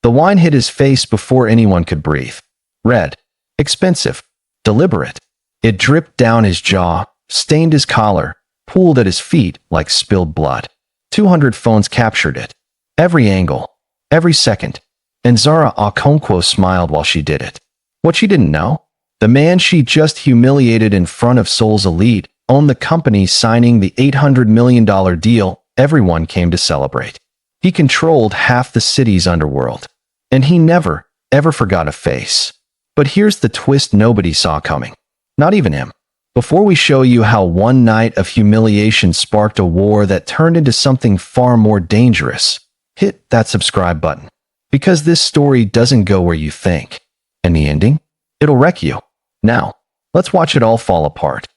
The wine hit his face before anyone could breathe. Red, expensive, deliberate. It dripped down his jaw, stained his collar, pooled at his feet like spilled blood. 200 phones captured it. Every angle, every second. And Zara Okonkwo smiled while she did it. What she didn't know? The man she just humiliated in front of Seoul's elite owned the company signing the $800 million deal everyone came to celebrate. He controlled half the city's underworld. And he never, ever forgot a face. But here's the twist nobody saw coming. Not even him. Before we show you how one night of humiliation sparked a war that turned into something far more dangerous, hit that subscribe button. Because this story doesn't go where you think. And the ending? It'll wreck you. Now, let's watch it all fall apart.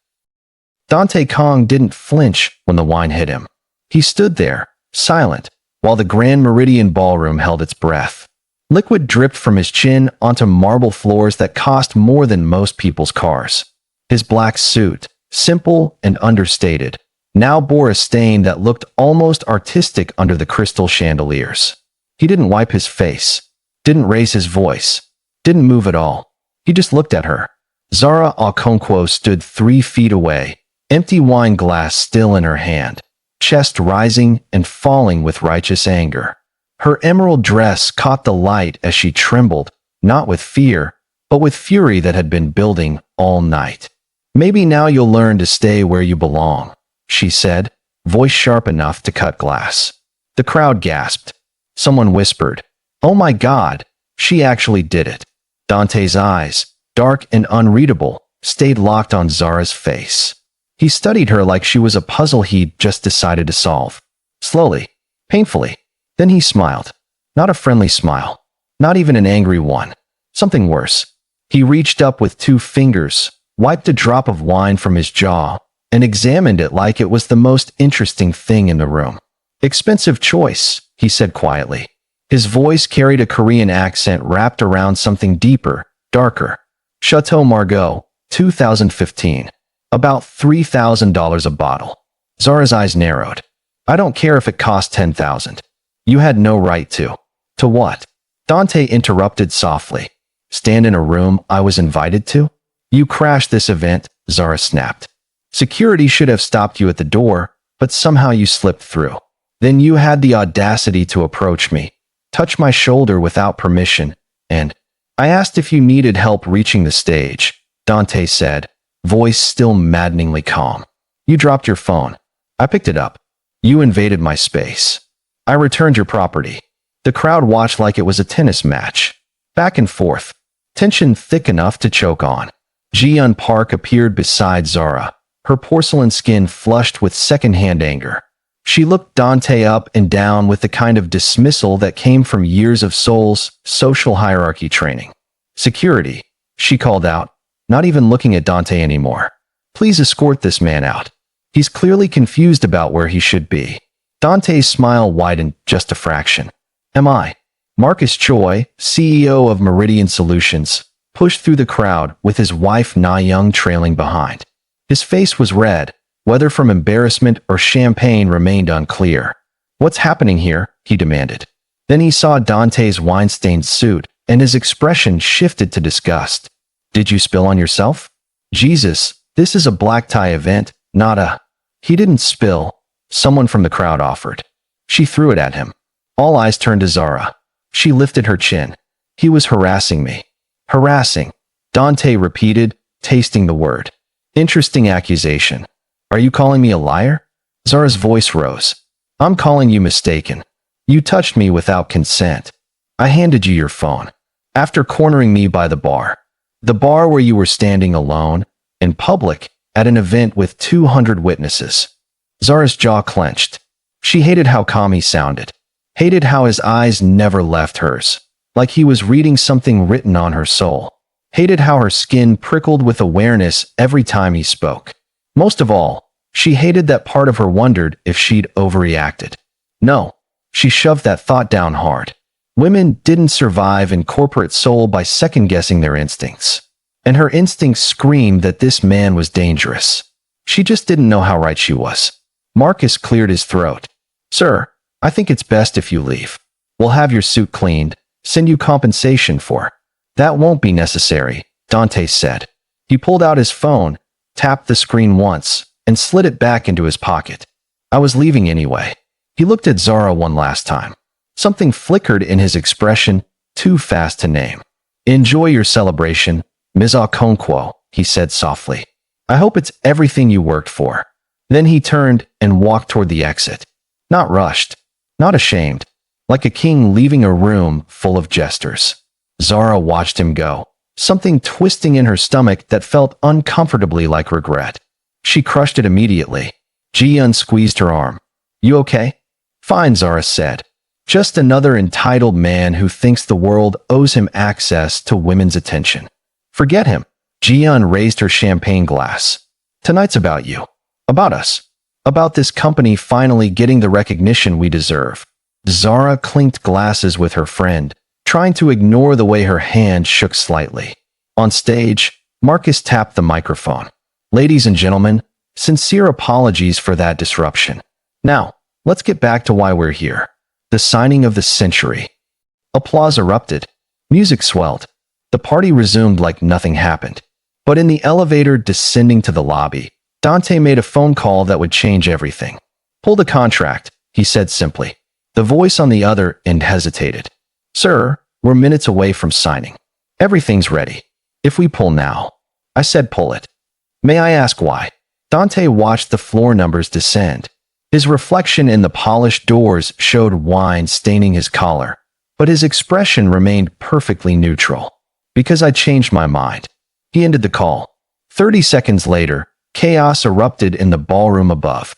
Dante Kong didn't flinch when the wine hit him. He stood there, silent, while the Grand Meridian Ballroom held its breath. Liquid dripped from his chin onto marble floors that cost more than most people's cars. His black suit, simple and understated, now bore a stain that looked almost artistic under the crystal chandeliers. He didn't wipe his face, didn't raise his voice, didn't move at all. He just looked at her. Zara Okonkwo stood 3 feet away, empty wine glass still in her hand, chest rising and falling with righteous anger. Her emerald dress caught the light as she trembled, not with fear, but with fury that had been building all night. "Maybe now you'll learn to stay where you belong," she said, voice sharp enough to cut glass. The crowd gasped. Someone whispered, "Oh my God, she actually did it." Dante's eyes, dark and unreadable, stayed locked on Zara's face. He studied her like she was a puzzle he'd just decided to solve. Slowly, painfully. Then he smiled. Not a friendly smile. Not even an angry one. Something worse. He reached up with 2 fingers, wiped a drop of wine from his jaw, and examined it like it was the most interesting thing in the room. "Expensive choice," he said quietly. His voice carried a Korean accent wrapped around something deeper, darker. "Chateau Margaux, 2015. About $3,000 a bottle." Zara's eyes narrowed. "I don't care if it cost 10,000. You had no right to." "To what?" Dante interrupted softly. "Stand in a room I was invited to?" "You crashed this event," Zara snapped. "Security should have stopped you at the door, but somehow you slipped through. Then you had the audacity to approach me, touch my shoulder without permission, and I asked if you needed help reaching the stage," Dante said, voice still maddeningly calm. "You dropped your phone. I picked it up. You invaded my space. I returned your property." The crowd watched like it was a tennis match. Back and forth. Tension thick enough to choke on. Ji-Eun Park appeared beside Zara, her porcelain skin flushed with secondhand anger. She looked Dante up and down with the kind of dismissal that came from years of Seoul's social hierarchy training. "Security," she called out, not even looking at Dante anymore. "Please escort this man out. He's clearly confused about where he should be." Dante's smile widened just a fraction. "Am I?" Marcus Choi, CEO of Meridian Solutions, pushed through the crowd with his wife Na Young trailing behind. His face was red. Whether from embarrassment or champagne remained unclear. "What's happening here?" he demanded. Then he saw Dante's wine-stained suit, and his expression shifted to disgust. "Did you spill on yourself?" "Jesus, this is a black tie event, not a—" "He didn't spill," someone from the crowd offered. She threw it at him. All eyes turned to Zara. She lifted her chin. "He was harassing me." "Harassing," Dante repeated, tasting the word. "Interesting accusation. Are you calling me a liar?" Zara's voice rose. "I'm calling you mistaken. You touched me without consent. I handed you your phone. After cornering me by the bar. The bar where you were standing alone, in public, at an event with 200 witnesses." Zara's jaw clenched. She hated how calm he sounded. Hated how his eyes never left hers, like he was reading something written on her soul. Hated how her skin prickled with awareness every time he spoke. Most of all, she hated that part of her wondered if she'd overreacted. No, she shoved that thought down hard. Women didn't survive in corporate Seoul by second-guessing their instincts. And her instincts screamed that this man was dangerous. She just didn't know how right she was. Marcus cleared his throat. "Sir, I think it's best if you leave. We'll have your suit cleaned, Send you compensation for. That won't be necessary, Dante said. He pulled out his phone, tapped the screen once, and slid it back into his pocket. I was leaving anyway. He looked at Zara one last time. Something flickered in his expression, too fast to name. Enjoy your celebration, Ms. Okonkwo, he said softly. I hope it's everything you worked for. Then he turned and walked toward the exit. Not rushed, not ashamed, like a king leaving a room full of jesters. Zara watched him go, something twisting in her stomach that felt uncomfortably like regret. She crushed it immediately. Ji-Yun squeezed her arm. You okay? Fine, Zara said. Just another entitled man who thinks the world owes him access to women's attention. Forget him. Ji-Yun raised her champagne glass. Tonight's about you. About us. About this company finally getting the recognition we deserve. Zara clinked glasses with her friend, trying to ignore the way her hand shook slightly. On stage, Marcus tapped the microphone. Ladies and gentlemen, sincere apologies for that disruption. Now, let's get back to why we're here. The signing of the century. Applause erupted. Music swelled. The party resumed like nothing happened. But in the elevator descending to the lobby, Dante made a phone call that would change everything. Pull the contract, he said simply. The voice on the other end hesitated. Sir, we're minutes away from signing. Everything's ready. If we pull now. I said pull it. May I ask why? Dante watched the floor numbers descend. His reflection in the polished doors showed wine staining his collar, but his expression remained perfectly neutral. Because I changed my mind. He ended the call. 30 seconds later, chaos erupted in the ballroom above.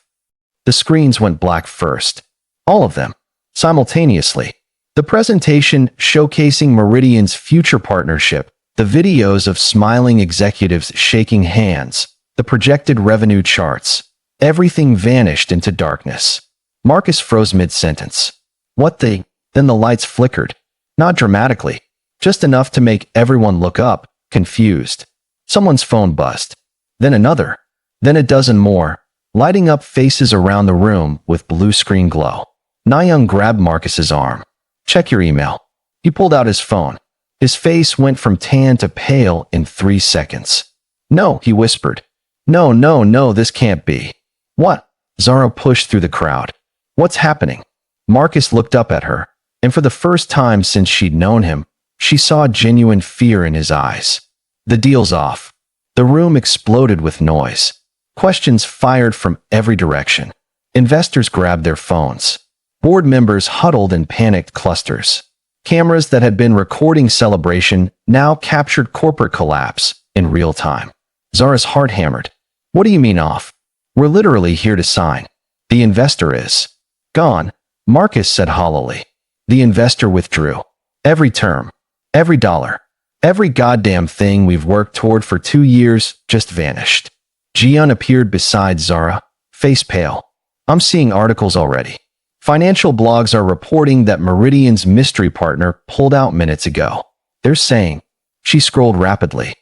The screens went black first. All of them. Simultaneously. The presentation showcasing Meridian's future partnership, the videos of smiling executives shaking hands, the projected revenue charts. Everything vanished into darkness. Marcus froze mid-sentence. What the? Then the lights flickered. Not dramatically. Just enough to make everyone look up, confused. Someone's phone buzzed. Then another. Then a dozen more, lighting up faces around the room with blue screen glow. Nayoung grabbed Marcus's arm. Check your email. He pulled out his phone. His face went from tan to pale in 3 seconds. No, he whispered. No, this can't be. What? Zara pushed through the crowd. What's happening? Marcus looked up at her, and for the first time since she'd known him, she saw genuine fear in his eyes. The deal's off. The room exploded with noise. Questions fired from every direction. Investors grabbed their phones. Board members huddled in panicked clusters. Cameras that had been recording celebration now captured corporate collapse in real time. Zara's heart hammered. What do you mean off? We're literally here to sign. The investor is gone, Marcus said hollowly. The investor withdrew. Every term, every dollar, every goddamn thing we've worked toward for 2 years just vanished. Ji-Yun appeared beside Zara, face pale. I'm seeing articles already. Financial blogs are reporting that Meridian's mystery partner pulled out minutes ago. They're saying, she scrolled rapidly.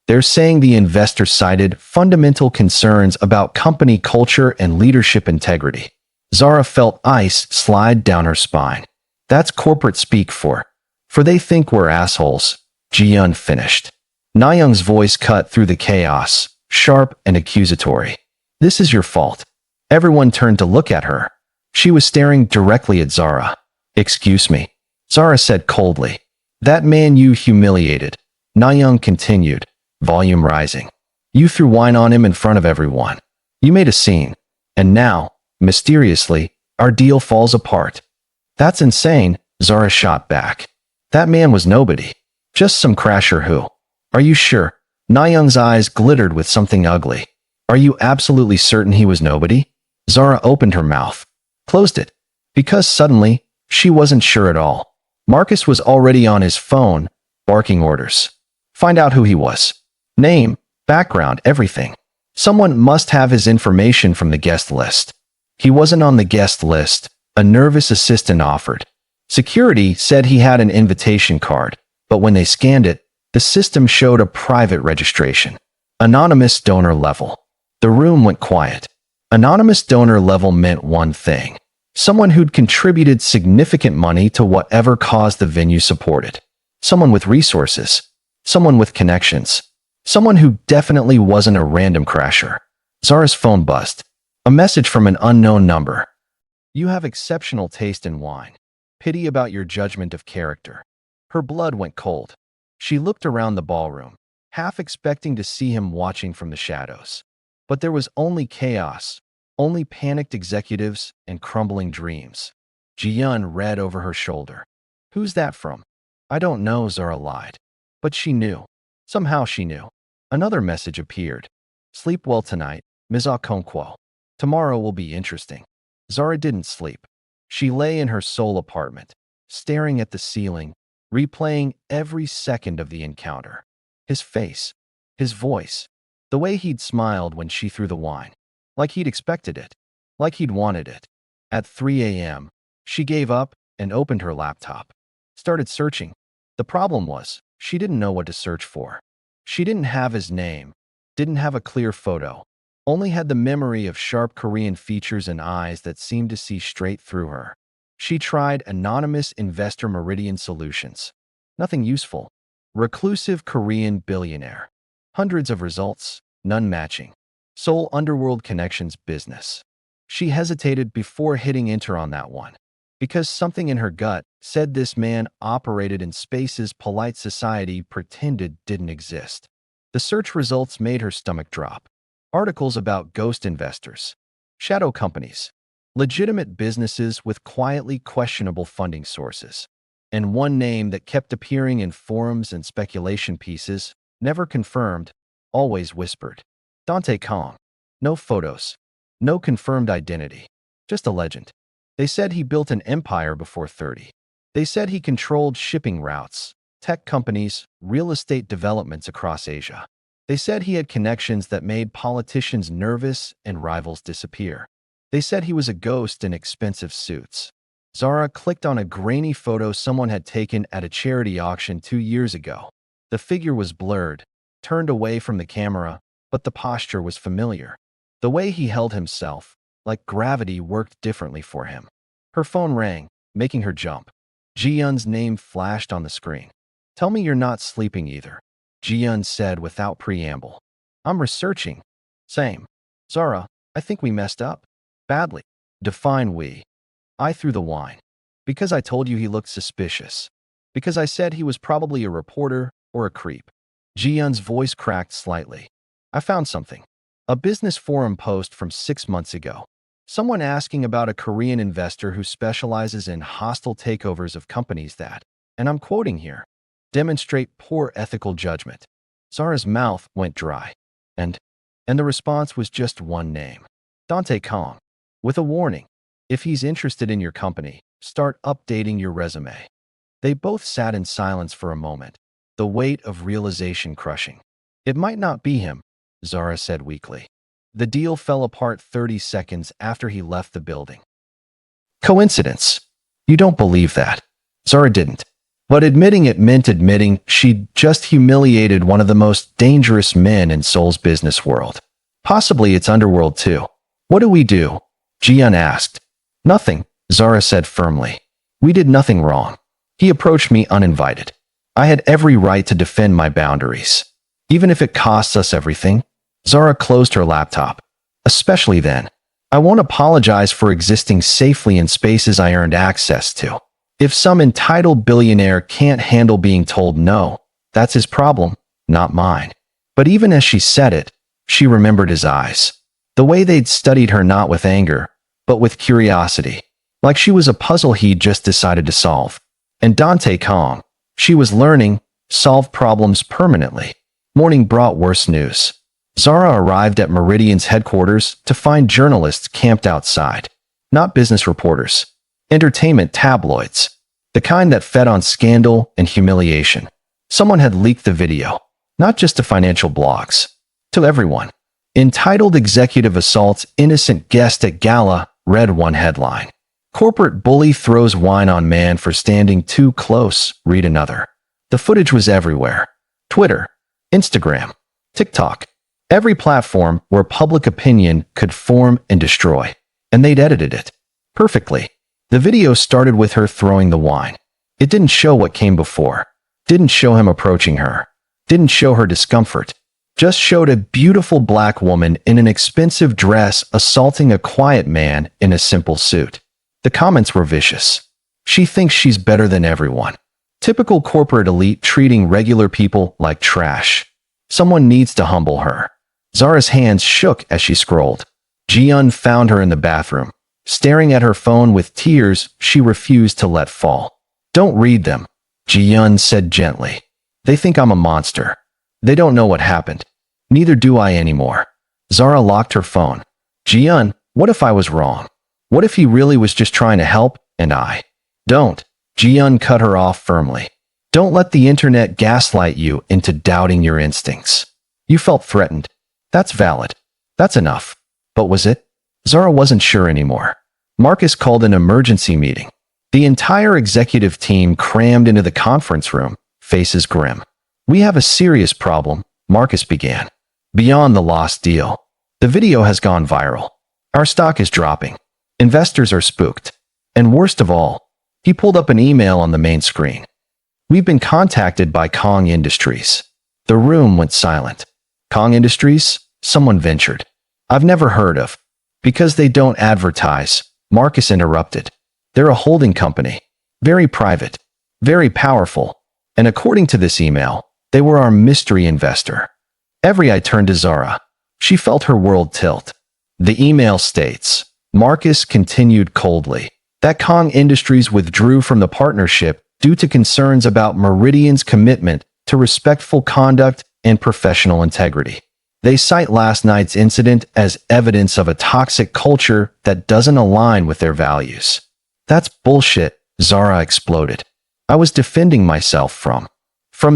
They're saying the investor cited fundamental concerns about company culture and leadership integrity. Zara felt ice slide down her spine. That's corporate speak for they think we're assholes, Ji-Yun finished. Nayoung's voice cut through the chaos, sharp and accusatory. This is your fault. Everyone turned to look at her. She was staring directly at Zara. Excuse me, Zara said coldly. That man you humiliated. Nayoung continued, volume rising. You threw wine on him in front of everyone. You made a scene. And now, mysteriously, our deal falls apart. That's insane, Zara shot back. That man was nobody. Just some crasher who. Are you sure? Nayoung's eyes glittered with something ugly. Are you absolutely certain he was nobody? Zara opened her mouth. Closed it. Because suddenly, she wasn't sure at all. Marcus was already on his phone, barking orders. Find out who he was. Name, background, everything. Someone must have his information from the guest list. He wasn't on the guest list, a nervous assistant offered. Security said he had an invitation card, but when they scanned it, the system showed a private registration. Anonymous donor level. The room went quiet. Anonymous donor level meant one thing. Someone who'd contributed significant money to whatever cause the venue supported. Someone with resources. Someone with connections. Someone who definitely wasn't a random crasher. Zara's phone buzzed. A message from an unknown number. You have exceptional taste in wine. Pity about your judgment of character. Her blood went cold. She looked around the ballroom, half expecting to see him watching from the shadows. But there was only chaos, only panicked executives and crumbling dreams. Ji-yun read over her shoulder. Who's that from? I don't know, Zara lied. But she knew. Somehow she knew. Another message appeared. Sleep well tonight, Ms. Okonkwo. Tomorrow will be interesting. Zara didn't sleep. She lay in her sole apartment, staring at the ceiling, replaying every second of the encounter. His face, his voice, the way he'd smiled when she threw the wine. Like he'd expected it. Like he'd wanted it. At 3 a.m., she gave up and opened her laptop. Started searching. The problem was, she didn't know what to search for. She didn't have his name, didn't have a clear photo, only had the memory of sharp Korean features and eyes that seemed to see straight through her. She tried anonymous investor Meridian Solutions. Nothing useful. Reclusive Korean billionaire. Hundreds of results, none matching. Seoul Underworld Connections business. She hesitated before hitting enter on that one, because something in her gut said this man operated in spaces polite society pretended didn't exist. The search results made her stomach drop. Articles about ghost investors, shadow companies, legitimate businesses with quietly questionable funding sources, and one name that kept appearing in forums and speculation pieces, never confirmed, always whispered. Dante Kong. No photos. No confirmed identity. Just a legend. They said he built an empire before 30. They said he controlled shipping routes, tech companies, real estate developments across Asia. They said he had connections that made politicians nervous and rivals disappear. They said he was a ghost in expensive suits. Zara clicked on a grainy photo someone had taken at a charity auction 2 years ago. The figure was blurred, turned away from the camera, but the posture was familiar. The way he held himself, like gravity, worked differently for him. Her phone rang, making her jump. Ji-yun's name flashed on the screen. Tell me you're not sleeping either, Ji-yun said without preamble. I'm researching. Same. Zara, I think we messed up. Badly. Define we. I threw the wine. Because I told you he looked suspicious. Because I said he was probably a reporter or a creep. Ji-yun's voice cracked slightly. I found something. A business forum post from 6 months ago. Someone asking about a Korean investor who specializes in hostile takeovers of companies that, and I'm quoting here, demonstrate poor ethical judgment. Zara's mouth went dry. And the response was just one name. Dante Kong. With a warning. If he's interested in your company, start updating your resume. They both sat in silence for a moment, the weight of realization crushing. It might not be him, Zara said weakly. The deal fell apart 30 seconds after he left the building. Coincidence. You don't believe that. Zara didn't. But admitting it meant admitting she'd just humiliated one of the most dangerous men in Seoul's business world. Possibly its underworld too. What do we do? Ji-yun asked. Nothing, Zara said firmly. We did nothing wrong. He approached me uninvited. I had every right to defend my boundaries. Even if it costs us everything. Zara closed her laptop. Especially then. I won't apologize for existing safely in spaces I earned access to. If some entitled billionaire can't handle being told no, that's his problem, not mine. But even as she said it, she remembered his eyes. The way they'd studied her not with anger, but with curiosity. Like she was a puzzle he'd just decided to solve. And Dante Kong, she was learning, solve problems permanently. Morning brought worse news. Zara arrived at Meridian's headquarters to find journalists camped outside. Not business reporters. Entertainment tabloids. The kind that fed on scandal and humiliation. Someone had leaked the video. Not just to financial blogs. To everyone. Entitled Executive Assaults Innocent Guest at Gala, read one headline. Corporate Bully Throws Wine on Man for Standing Too Close, read another. The footage was everywhere. Twitter, Instagram, TikTok. Every platform where public opinion could form and destroy. And they'd edited it. Perfectly. The video started with her throwing the wine. It didn't show what came before. Didn't show him approaching her. Didn't show her discomfort. Just showed a beautiful black woman in an expensive dress assaulting a quiet man in a simple suit. The comments were vicious. She thinks she's better than everyone. Typical corporate elite treating regular people like trash. Someone needs to humble her. Zara's hands shook as she scrolled. Ji-yeon found her in the bathroom, staring at her phone with tears she refused to let fall. Don't read them, Ji-yeon said gently. They think I'm a monster. They don't know what happened. Neither do I anymore. Zara locked her phone. Ji-yeon, what if I was wrong? What if he really was just trying to help and I don't? Ji-yeon cut her off firmly. Don't let the internet gaslight you into doubting your instincts. You felt threatened. That's valid. That's enough. But was it? Zara wasn't sure anymore. Marcus called an emergency meeting. The entire executive team crammed into the conference room, faces grim. We have a serious problem, Marcus began. Beyond the lost deal. The video has gone viral. Our stock is dropping. Investors are spooked. And worst of all, he pulled up an email on the main screen. We've been contacted by Kong Industries. The room went silent. Kong Industries? Someone ventured. I've never heard of. Because they don't advertise, Marcus interrupted. They're a holding company. Very private. Very powerful. And according to this email, they were our mystery investor. Every eye turned to Zara. She felt her world tilt. The email states, Marcus continued coldly, that Kong Industries withdrew from the partnership due to concerns about Meridian's commitment to respectful conduct and professional integrity. They cite last night's incident as evidence of a toxic culture that doesn't align with their values. That's bullshit, Zara exploded. I was defending myself from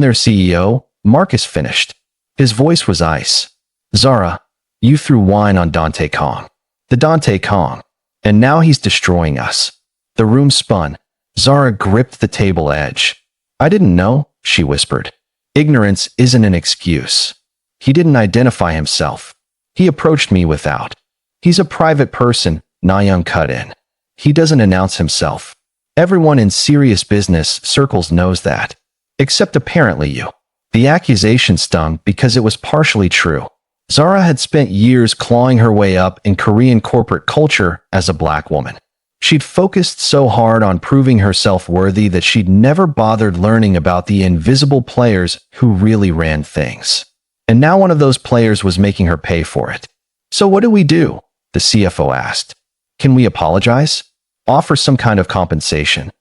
their CEO, Marcus finished. His voice was ice. Zara, you threw wine on Dante Kong. The Dante Kong. And now he's destroying us. The room spun. Zara gripped the table edge. I didn't know, she whispered. Ignorance isn't an excuse. He didn't identify himself. He approached me without. He's a private person, Na-young cut in. He doesn't announce himself. Everyone in serious business circles knows that. Except apparently you. The accusation stung because it was partially true. Zara had spent years clawing her way up in Korean corporate culture as a black woman. She'd focused so hard on proving herself worthy that she'd never bothered learning about the invisible players who really ran things. And now one of those players was making her pay for it. So what do we do? The CFO asked. Can we apologize? Offer some kind of compensation?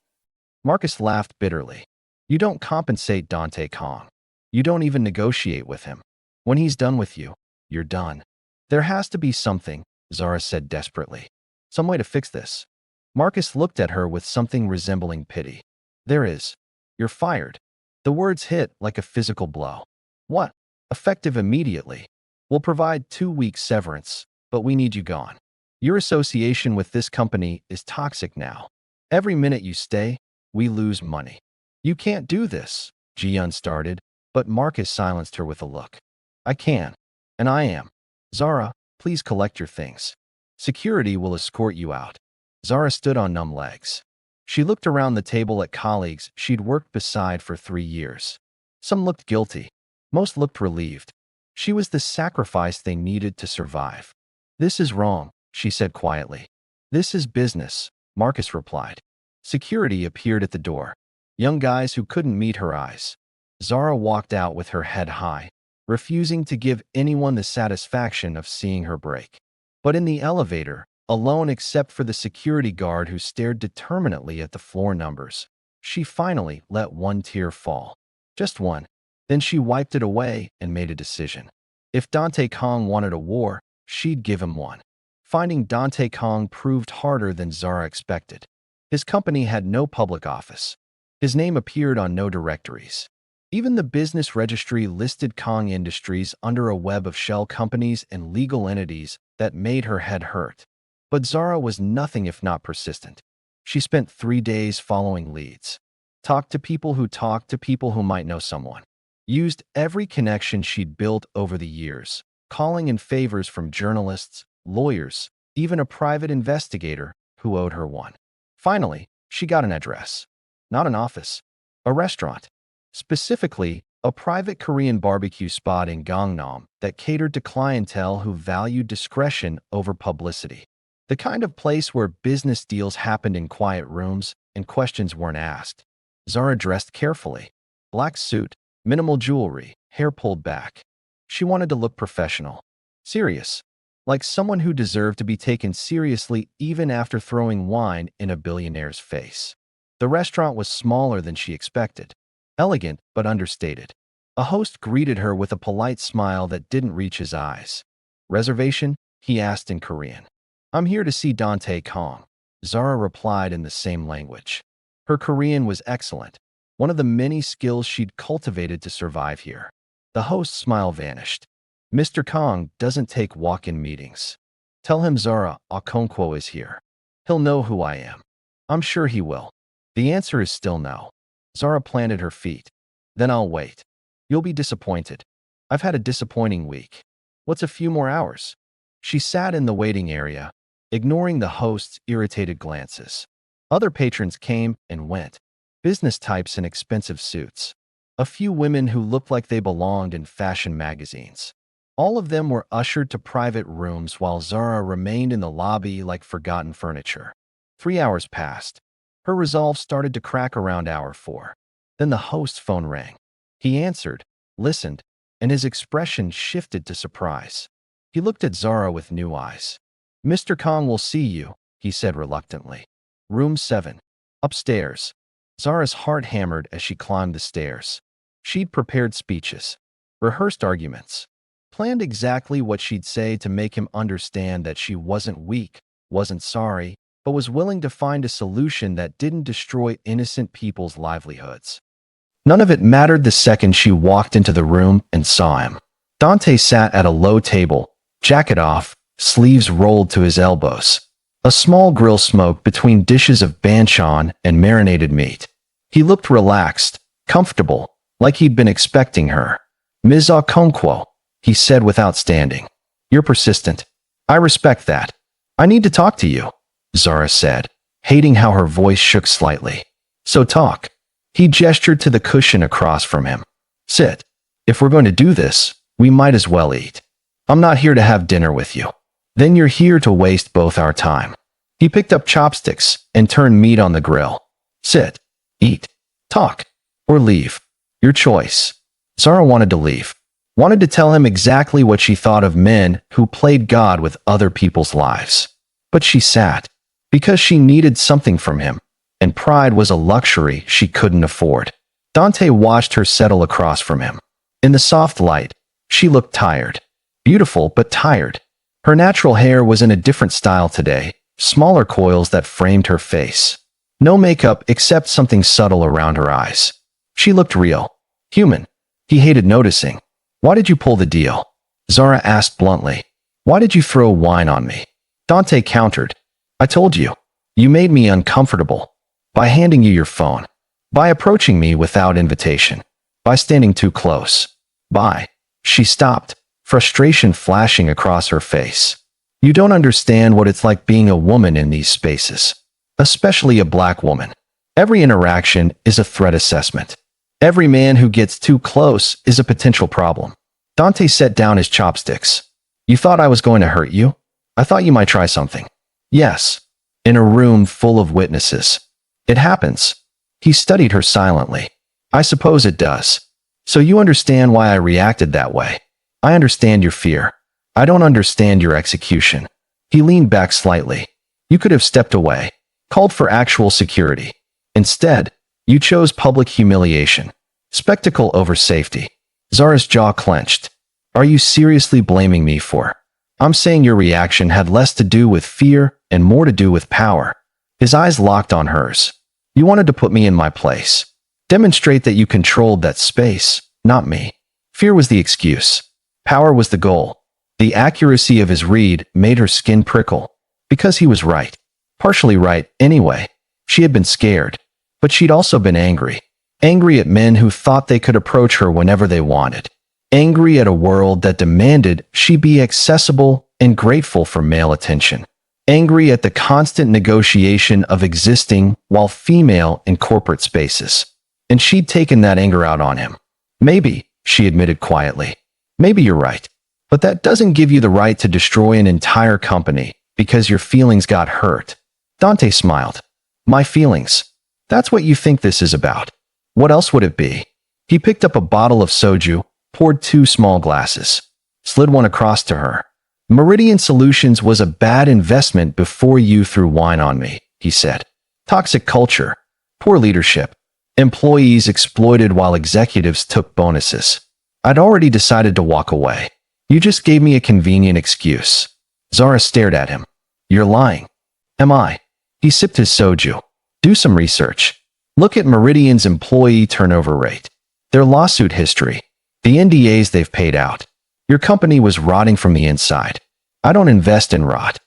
Marcus laughed bitterly. You don't compensate Dante Kong. You don't even negotiate with him. When he's done with you, you're done. There has to be something, Zara said desperately. Some way to fix this. Marcus looked at her with something resembling pity. There is. You're fired. The words hit like a physical blow. What? Effective immediately. We'll provide 2 weeks severance, but we need you gone. Your association with this company is toxic now. Every minute you stay, we lose money. You can't do this, Ji-yeon started, but Marcus silenced her with a look. I can. And I am. Zara, please collect your things. Security will escort you out. Zara stood on numb legs. She looked around the table at colleagues she'd worked beside for 3 years. Some looked guilty. Most looked relieved. She was the sacrifice they needed to survive. This is wrong, she said quietly. This is business, Marcus replied. Security appeared at the door. Young guys who couldn't meet her eyes. Zara walked out with her head high, refusing to give anyone the satisfaction of seeing her break. But in the elevator, alone except for the security guard who stared determinately at the floor numbers, she finally let one tear fall. Just one. Then she wiped it away and made a decision. If Dante Kong wanted a war, she'd give him one. Finding Dante Kong proved harder than Zara expected. His company had no public office. His name appeared on no directories. Even the business registry listed Kong Industries under a web of shell companies and legal entities that made her head hurt. But Zara was nothing if not persistent. She spent 3 days following leads. Talked to people who might know someone. Used every connection she'd built over the years, calling in favors from journalists, lawyers, even a private investigator who owed her one. Finally, she got an address. Not an office. A restaurant. Specifically, a private Korean barbecue spot in Gangnam that catered to clientele who valued discretion over publicity. The kind of place where business deals happened in quiet rooms and questions weren't asked. Zara dressed carefully. Black suit, minimal jewelry, hair pulled back. She wanted to look professional. Serious. Like someone who deserved to be taken seriously even after throwing wine in a billionaire's face. The restaurant was smaller than she expected. Elegant but understated. A host greeted her with a polite smile that didn't reach his eyes. "Reservation?" he asked in Korean. "I'm here to see Dante Kong," Zara replied in the same language. Her Korean was excellent, one of the many skills she'd cultivated to survive here. The host's smile vanished. "Mr. Kong doesn't take walk-in meetings. Tell him Zara Okonkwo is here. He'll know who I am." "I'm sure he will." The answer is still no. Zara planted her feet. "Then I'll wait. You'll be disappointed. I've had a disappointing week. What's a few more hours?" She sat in the waiting area, ignoring the host's irritated glances. Other patrons came and went. Business types in expensive suits. A few women who looked like they belonged in fashion magazines. All of them were ushered to private rooms while Zara remained in the lobby like forgotten furniture. 3 hours passed. Her resolve started to crack around hour 4. Then the host's phone rang. He answered, listened, and his expression shifted to surprise. He looked at Zara with new eyes. "Mr. Kong will see you," he said reluctantly. "Room 7. Upstairs." Zara's heart hammered as she climbed the stairs. She'd prepared speeches, rehearsed arguments, planned exactly what she'd say to make him understand that she wasn't weak, wasn't sorry, but was willing to find a solution that didn't destroy innocent people's livelihoods. None of it mattered the second she walked into the room and saw him. Dante sat at a low table, jacket off, sleeves rolled to his elbows. A small grill smoked between dishes of banchan and marinated meat. He looked relaxed, comfortable, like he'd been expecting her. "Ms. Okonkwo," he said without standing. "You're persistent. I respect that. I need to talk to you," Zara said, hating how her voice shook slightly. "So talk." He gestured to the cushion across from him. "Sit. If we're going to do this, we might as well eat. I'm not here to have dinner with you. Then you're here to waste both our time." He picked up chopsticks and turned meat on the grill. "Sit. Eat. Talk. Or leave. Your choice." Zara wanted to leave. Wanted to tell him exactly what she thought of men who played God with other people's lives. But she sat. Because she needed something from him. And pride was a luxury she couldn't afford. Dante watched her settle across from him. In the soft light, she looked tired. Beautiful, but tired. Her natural hair was in a different style today, smaller coils that framed her face. No makeup except something subtle around her eyes. She looked real. Human. He hated noticing. "Why did you pull the deal?" Zara asked bluntly. "Why did you throw wine on me?" Dante countered. "I told you. You made me uncomfortable. By handing you your phone. By approaching me without invitation. By standing too close. By..." She stopped, frustration flashing across her face. "You don't understand what it's like being a woman in these spaces. Especially a black woman. Every interaction is a threat assessment. Every man who gets too close is a potential problem." Dante set down his chopsticks. "You thought I was going to hurt you? I thought you might try something." "Yes. In a room full of witnesses. It happens." He studied her silently. "I suppose it does. So you understand why I reacted that way. I understand your fear. I don't understand your execution." He leaned back slightly. "You could have stepped away, called for actual security. Instead, you chose public humiliation. Spectacle over safety." Zara's jaw clenched. "Are you seriously blaming me for?" "I'm saying your reaction had less to do with fear and more to do with power." His eyes locked on hers. "You wanted to put me in my place. Demonstrate that you controlled that space, not me." Fear was the excuse. Power was the goal. The accuracy of his read made her skin prickle. Because he was right. Partially right, anyway. She had been scared. But she'd also been angry. Angry at men who thought they could approach her whenever they wanted. Angry at a world that demanded she be accessible and grateful for male attention. angry at the constant negotiation of existing while female in corporate spaces. And she'd taken that anger out on him. Maybe, she admitted quietly. Maybe you're right. But that doesn't give you the right to destroy an entire company because your feelings got hurt. Dante smiled. My feelings. That's what you think this is about. What else would it be? He picked up a bottle of soju, poured 2 small glasses, slid one across to her. Meridian Solutions was a bad investment before you threw wine on me, he said. Toxic culture, poor leadership, employees exploited while executives took bonuses. I'd already decided to walk away. You just gave me a convenient excuse. Zara stared at him. You're lying. Am I? He sipped his soju. Do some research. Look at Meridian's employee turnover rate, their lawsuit history, the NDAs they've paid out. Your company was rotting from the inside. I don't invest in rot.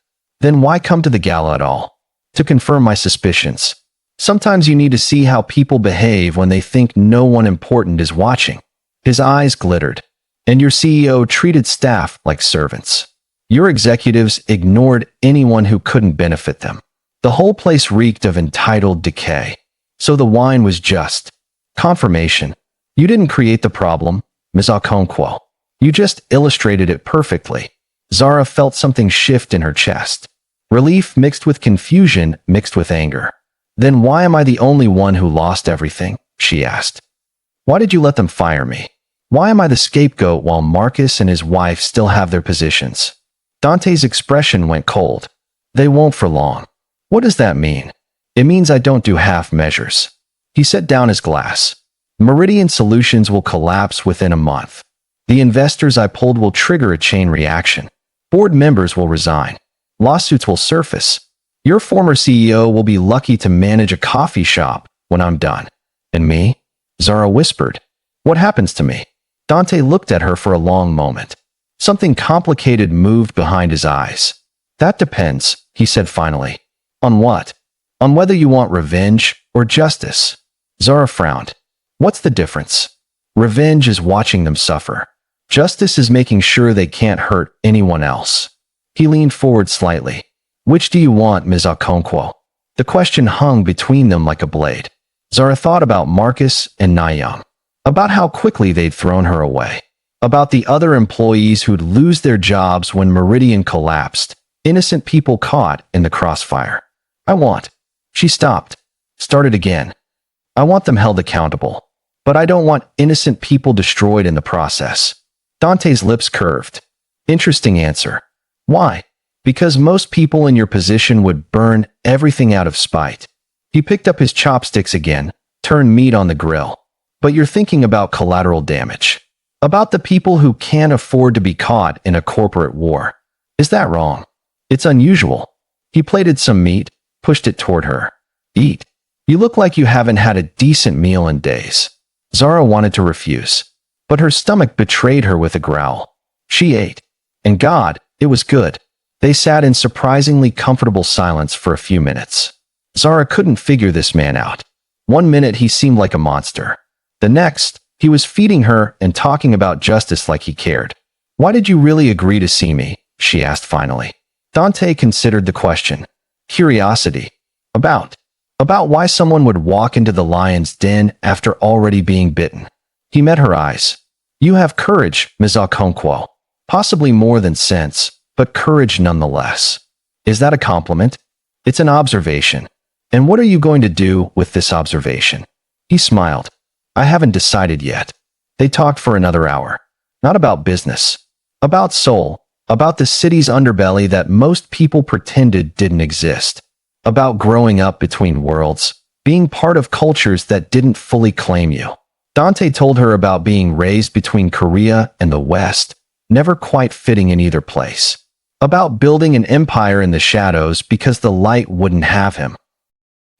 Then why come to the gala at all? To confirm my suspicions. Sometimes you need to see how people behave when they think no one important is watching. His eyes glittered. And your CEO treated staff like servants. Your executives ignored anyone who couldn't benefit them. The whole place reeked of entitled decay. So the wine was just confirmation. You didn't create the problem, Ms. Okonkwo. You just illustrated it perfectly. Zara felt something shift in her chest. Relief mixed with confusion mixed with anger. Then why am I the only one who lost everything? She asked. Why did you let them fire me? Why am I the scapegoat while Marcus and his wife still have their positions? Dante's expression went cold. They won't for long. What does that mean? It means I don't do half measures. He set down his glass. Meridian Solutions will collapse within a month. The investors I pulled will trigger a chain reaction. Board members will resign. Lawsuits will surface. Your former CEO will be lucky to manage a coffee shop when I'm done. And me? Zara whispered. What happens to me? Dante looked at her for a long moment. Something complicated moved behind his eyes. That depends, he said finally. On what? On whether you want revenge or justice. Zara frowned. What's the difference? Revenge is watching them suffer. Justice is making sure they can't hurt anyone else. He leaned forward slightly. Which do you want, Ms. Okonkwo? The question hung between them like a blade. Zara thought about Marcus and Nayam. About how quickly they'd thrown her away. About the other employees who'd lose their jobs when Meridian collapsed. Innocent people caught in the crossfire. She stopped. Started again. I want them held accountable. But I don't want innocent people destroyed in the process. Dante's lips curved. Interesting answer. Why? Because most people in your position would burn everything out of spite. He picked up his chopsticks again, turned meat on the grill. But you're thinking about collateral damage. About the people who can't afford to be caught in a corporate war. Is that wrong? It's unusual. He plated some meat, pushed it toward her. Eat. You look like you haven't had a decent meal in days. Zara wanted to refuse, but her stomach betrayed her with a growl. She ate. And God, it was good. They sat in surprisingly comfortable silence for a few minutes. Zara couldn't figure this man out. 1 minute he seemed like a monster. The next, he was feeding her and talking about justice like he cared. Why did you really agree to see me? She asked finally. Dante considered the question. Curiosity. About why someone would walk into the lion's den after already being bitten. He met her eyes. You have courage, Ms. Okonkwo. Possibly more than sense, but courage nonetheless. Is that a compliment? It's an observation. And what are you going to do with this observation? He smiled. I haven't decided yet. They talked for another hour. Not about business. About soul. About the city's underbelly that most people pretended didn't exist. About growing up between worlds. Being part of cultures that didn't fully claim you. Dante told her about being raised between Korea and the West, never quite fitting in either place. About building an empire in the shadows because the light wouldn't have him.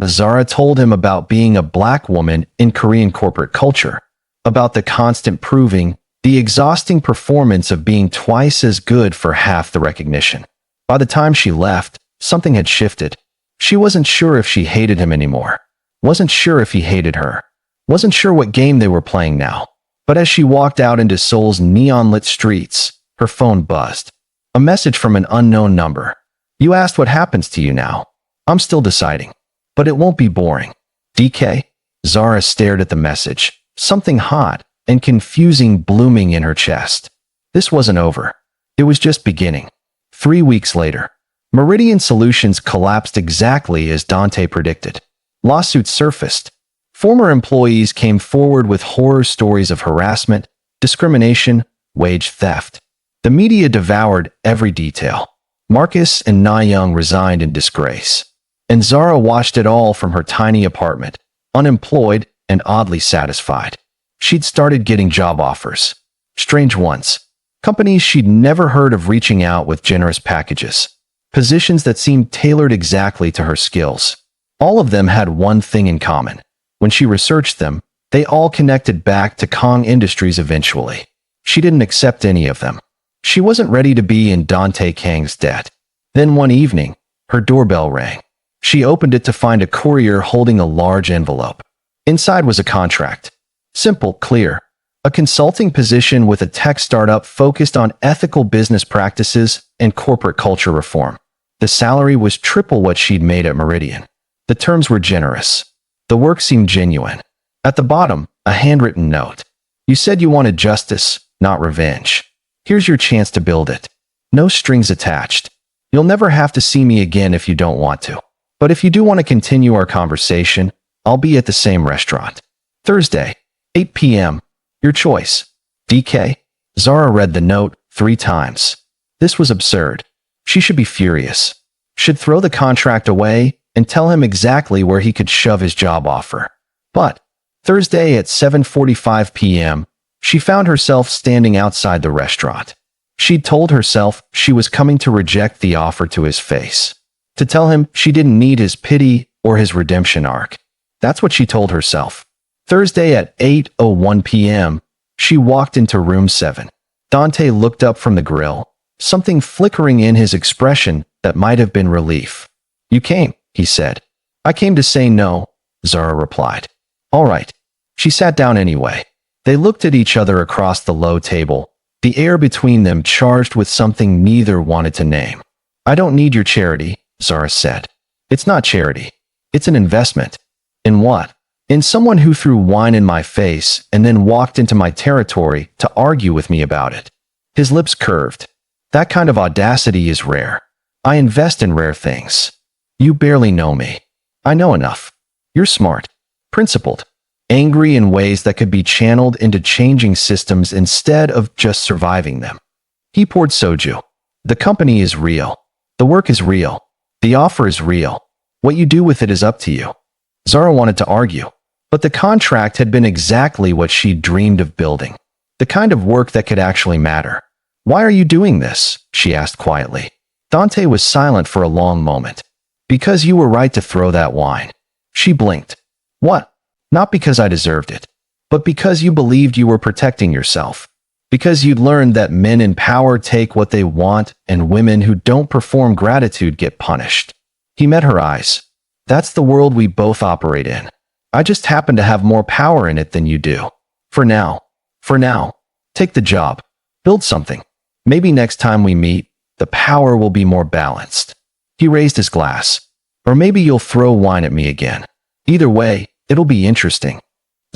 Zara told him about being a black woman in Korean corporate culture, about the constant proving, the exhausting performance of being twice as good for half the recognition. By the time she left, something had shifted. She wasn't sure if she hated him anymore. Wasn't sure if he hated her. Wasn't sure what game they were playing now. But as she walked out into Seoul's neon-lit streets, her phone buzzed. A message from an unknown number. You asked what happens to you now. I'm still deciding. But it won't be boring. DK? Zara stared at the message, something hot and confusing blooming in her chest. This wasn't over. It was just beginning. 3 weeks later, Meridian Solutions collapsed exactly as Dante predicted. Lawsuits surfaced. Former employees came forward with horror stories of harassment, discrimination, wage theft. The media devoured every detail. Marcus and Na Young resigned in disgrace. And Zara watched it all from her tiny apartment, unemployed and oddly satisfied. She'd started getting job offers. Strange ones. Companies she'd never heard of reaching out with generous packages. Positions that seemed tailored exactly to her skills. All of them had one thing in common. When she researched them, they all connected back to Kong Industries eventually. She didn't accept any of them. She wasn't ready to be in Dante Kang's debt. Then one evening, her doorbell rang. She opened it to find a courier holding a large envelope. Inside was a contract. Simple, clear. A consulting position with a tech startup focused on ethical business practices and corporate culture reform. The salary was triple what she'd made at Meridian. The terms were generous. The work seemed genuine. At the bottom, a handwritten note. You said you wanted justice, not revenge. Here's your chance to build it. No strings attached. You'll never have to see me again if you don't want to. But if you do want to continue our conversation, I'll be at the same restaurant. Thursday, 8 p.m. Your choice. DK? Zara read the note 3 times. This was absurd. She should be furious. Should throw the contract away and tell him exactly where he could shove his job offer. But Thursday at 7:45 p.m., she found herself standing outside the restaurant. She'd told herself she was coming to reject the offer to his face. To tell him she didn't need his pity or his redemption arc. That's what she told herself. Thursday at 8:01 p.m., she walked into room 7. Dante looked up from the grill, something flickering in his expression that might have been relief. You came, he said. I came to say no, Zara replied. All right. She sat down anyway. They looked at each other across the low table, the air between them charged with something neither wanted to name. I don't need your charity, Zara said. It's not charity. It's an investment. In what? In someone who threw wine in my face and then walked into my territory to argue with me about it. His lips curved. That kind of audacity is rare. I invest in rare things. You barely know me. I know enough. You're smart, principled, angry in ways that could be channeled into changing systems instead of just surviving them. He poured soju. The company is real. The work is real. The offer is real. What you do with it is up to you. Zara wanted to argue. But the contract had been exactly what she'd dreamed of building. The kind of work that could actually matter. Why are you doing this? She asked quietly. Dante was silent for a long moment. Because you were right to throw that wine. She blinked. What? Not because I deserved it. But because you believed you were protecting yourself. Because you'd learned that men in power take what they want and women who don't perform gratitude get punished. He met her eyes. That's the world we both operate in. I just happen to have more power in it than you do. For now. Take the job. Build something. Maybe next time we meet, the power will be more balanced. He raised his glass. Or maybe you'll throw wine at me again. Either way, it'll be interesting.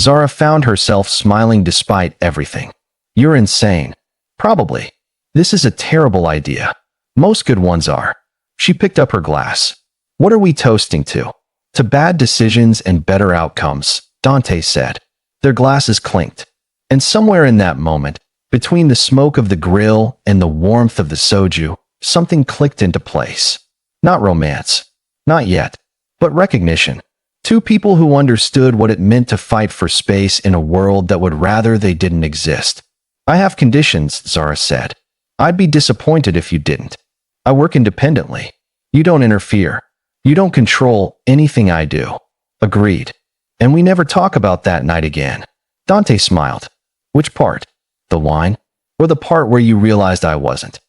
Zara found herself smiling despite everything. You're insane. Probably. This is a terrible idea. Most good ones are. She picked up her glass. What are we toasting to? To bad decisions and better outcomes, Dante said. Their glasses clinked. And somewhere in that moment, between the smoke of the grill and the warmth of the soju, something clicked into place. Not romance. Not yet. But recognition. 2 people who understood what it meant to fight for space in a world that would rather they didn't exist. I have conditions, Zara said. I'd be disappointed if you didn't. I work independently. You don't interfere. You don't control anything I do. Agreed. And we never talk about that night again. Dante smiled. Which part? The wine? Or the part where you realized I wasn't?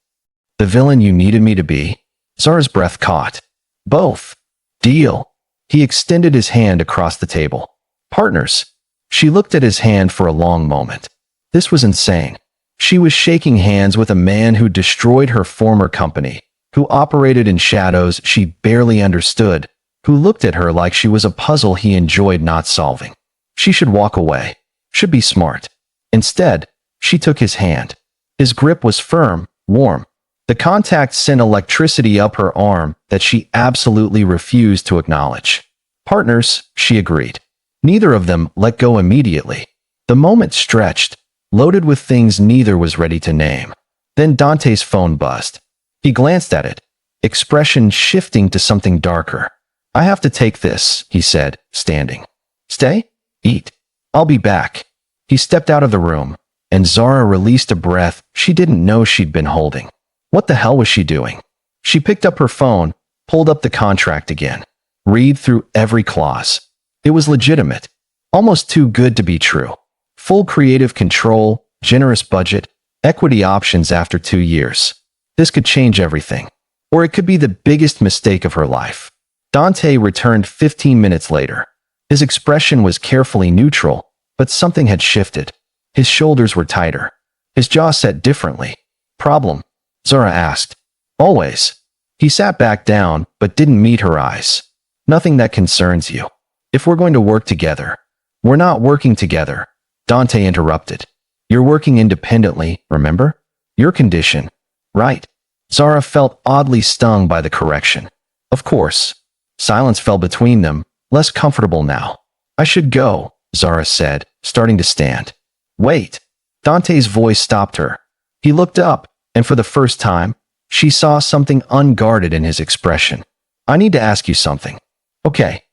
The villain you needed me to be? Zara's breath caught. Both. Deal. He extended his hand across the table. Partners. She looked at his hand for a long moment. This was insane. She was shaking hands with a man who destroyed her former company, who operated in shadows she barely understood, who looked at her like she was a puzzle he enjoyed not solving. She should walk away, should be smart. Instead, she took his hand. His grip was firm, warm. The contact sent electricity up her arm that she absolutely refused to acknowledge. Partners, she agreed. Neither of them let go immediately. The moment stretched, loaded with things neither was ready to name. Then Dante's phone buzzed. He glanced at it, expression shifting to something darker. "I have to take this," he said, standing. "Stay? Eat. I'll be back." He stepped out of the room, and Zara released a breath she didn't know she'd been holding. What the hell was she doing? She picked up her phone, pulled up the contract again. Read through every clause. It was legitimate, almost too good to be true. Full creative control, generous budget, equity options after 2 years. This could change everything. Or it could be the biggest mistake of her life. Dante returned 15 minutes later. His expression was carefully neutral, but something had shifted. His shoulders were tighter. His jaw set differently. "Problem?" Zara asked. "Always." He sat back down, but didn't meet her eyes. "Nothing that concerns you. If we're going to work together." "We're not working together," Dante interrupted. "You're working independently, remember? Your condition." "Right." Zara felt oddly stung by the correction. "Of course." Silence fell between them, less comfortable now. "I should go," Zara said, starting to stand. "Wait." Dante's voice stopped her. He looked up, and for the first time, she saw something unguarded in his expression. "I need to ask you something." "Okay."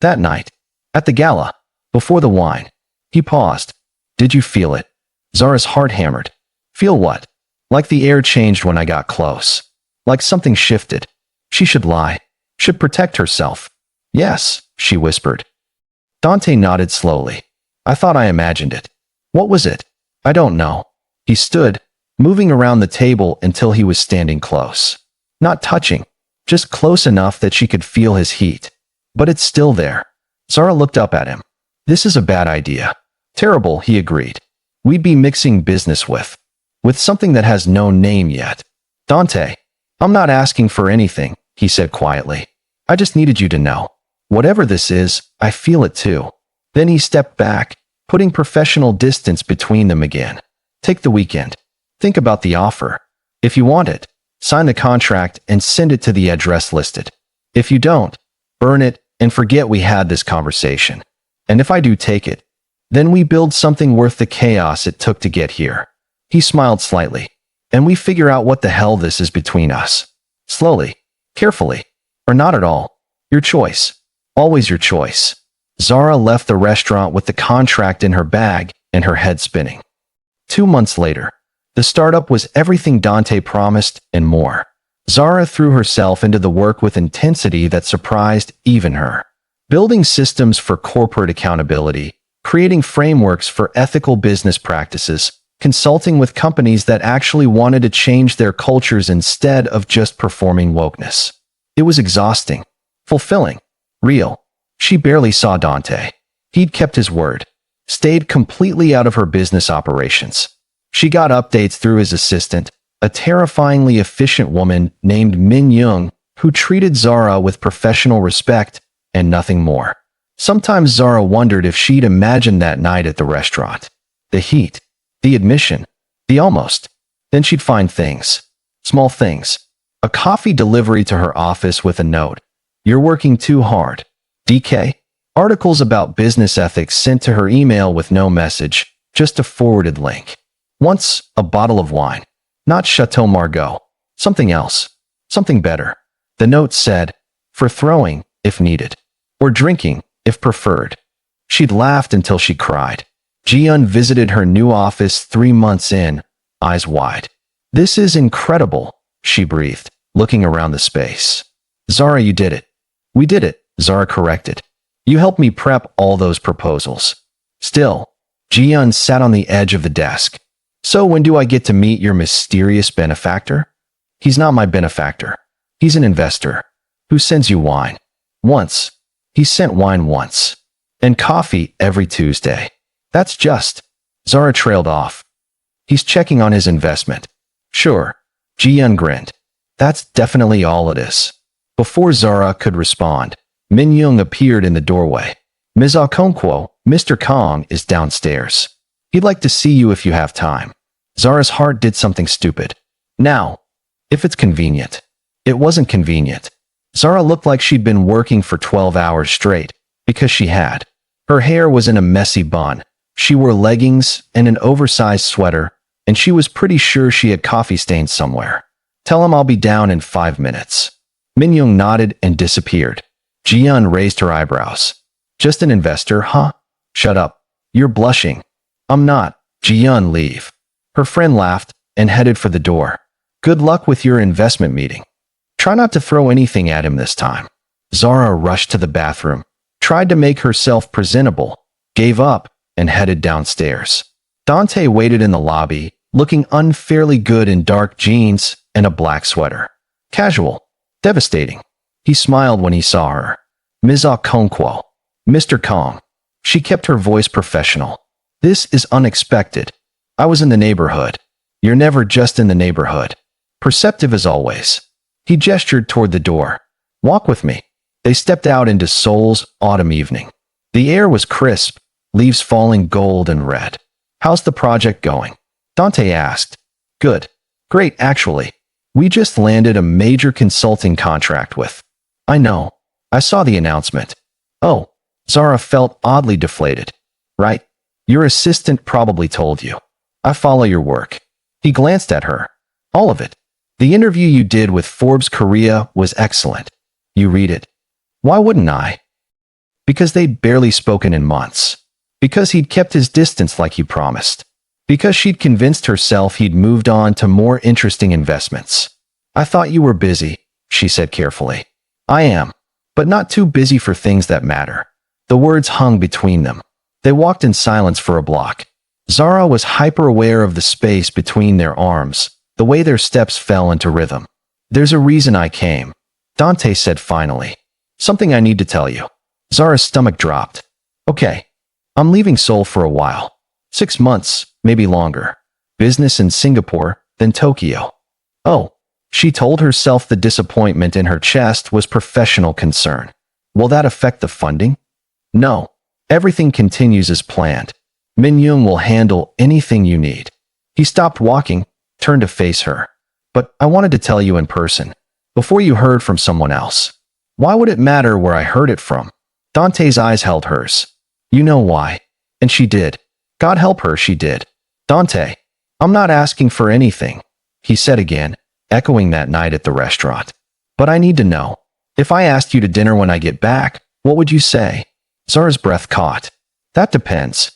That night, at the gala, before the wine, he paused. "Did you feel it?" Zara's heart hammered. "Feel what?" "Like the air changed when I got close. Like something shifted." She should lie. Should protect herself. "Yes," she whispered. Dante nodded slowly. "I thought I imagined it." "What was it?" "I don't know." He stood, moving around the table until he was standing close. Not touching, just close enough that she could feel his heat. "But it's still there." Zara looked up at him. "This is a bad idea." "Terrible," he agreed. "We'd be mixing business with something that has no name yet." "Dante, I'm not asking for anything," he said quietly. "I just needed you to know. Whatever this is, I feel it too." Then he stepped back, putting professional distance between them again. "Take the weekend. Think about the offer. If you want it, sign the contract and send it to the address listed. If you don't, burn it and forget we had this conversation. And if I do take it, then we build something worth the chaos it took to get here." He smiled slightly. "And we figure out what the hell this is between us. Slowly, carefully, or not at all. Your choice. Always your choice." Zara left the restaurant with the contract in her bag and her head spinning. 2 months later, the startup was everything Dante promised and more. Zara threw herself into the work with intensity that surprised even her. Building systems for corporate accountability, creating frameworks for ethical business practices, consulting with companies that actually wanted to change their cultures instead of just performing wokeness. It was exhausting, fulfilling, real. She barely saw Dante. He'd kept his word, stayed completely out of her business operations. She got updates through his assistant, a terrifyingly efficient woman named Min Young, who treated Zara with professional respect and nothing more. Sometimes Zara wondered if she'd imagined that night at the restaurant. The heat, the admission, the almost. Then she'd find things, small things. A coffee delivery to her office with a note. "You're working too hard. DK." Articles about business ethics sent to her email with no message, just a forwarded link. Once, a bottle of wine. Not Chateau Margaux. Something else. Something better. The note said, "For throwing, if needed. Or drinking, if preferred." She'd laughed until she cried. Jian visited her new office 3 months in, eyes wide. "This is incredible," she breathed, looking around the space. "Zara, you did it." "We did it," Zara corrected. "You helped me prep all those proposals." Still, Jian sat on the edge of the desk. "So when do I get to meet your mysterious benefactor?" "He's not my benefactor. He's an investor." "Who sends you wine?" "Once. He sent wine once. And coffee every Tuesday." "That's just." Zara trailed off. "He's checking on his investment." "Sure." Jian grinned. That's definitely all it is. Before Zara could respond, Min Young appeared in the doorway. Ms. Okonkwo, Mr. Kong is downstairs. He'd like to see you if you have time. Zara's heart did something stupid. Now, if it's convenient. It wasn't convenient. Zara looked like she'd been working for 12 hours straight, because she had. Her hair was in a messy bun. She wore leggings and an oversized sweater, and she was pretty sure she had coffee stains somewhere. Tell him I'll be down in 5 minutes. Min Young nodded and disappeared. Ji-yeon raised her eyebrows. Just an investor, huh? Shut up. You're blushing. I'm not. Ji-yeon, leave. Her friend laughed and headed for the door. Good luck with your investment meeting. Try not to throw anything at him this time. Zara rushed to the bathroom, tried to make herself presentable, gave up, and headed downstairs. Dante waited in the lobby, looking unfairly good in dark jeans and a black sweater. Casual. Devastating. He smiled when he saw her. Ms. Okonkwo. Mr. Kong. She kept her voice professional. This is unexpected. I was in the neighborhood. You're never just in the neighborhood. Perceptive as always. He gestured toward the door. Walk with me. They stepped out into Seoul's autumn evening. The air was crisp, leaves falling gold and red. How's the project going? Dante asked. Good. Great, actually. We just landed a major consulting contract with. I know. I saw the announcement. Oh. Zara felt oddly deflated. Right? Your assistant probably told you. I follow your work. He glanced at her. All of it. The interview you did with Forbes Korea was excellent. You read it. Why wouldn't I? Because they'd barely spoken in months. Because he'd kept his distance like he promised. Because she'd convinced herself he'd moved on to more interesting investments. I thought you were busy, she said carefully. I am, but not too busy for things that matter. The words hung between them. They walked in silence for a block. Zara was hyper-aware of the space between their arms, the way their steps fell into rhythm. There's a reason I came, Dante said finally. Something I need to tell you. Zara's stomach dropped. Okay. I'm leaving Seoul for a while. 6 months, maybe longer. Business in Singapore, then Tokyo. Oh. She told herself the disappointment in her chest was professional concern. Will that affect the funding? No. Everything continues as planned. Min Young will handle anything you need. He stopped walking, turned to face her. But I wanted to tell you in person, before you heard from someone else. Why would it matter where I heard it from? Dante's eyes held hers. You know why. And she did. God help her, she did. Dante, I'm not asking for anything, he said again, echoing that night at the restaurant. But I need to know. If I asked you to dinner when I get back, what would you say? Zara's breath caught. That depends.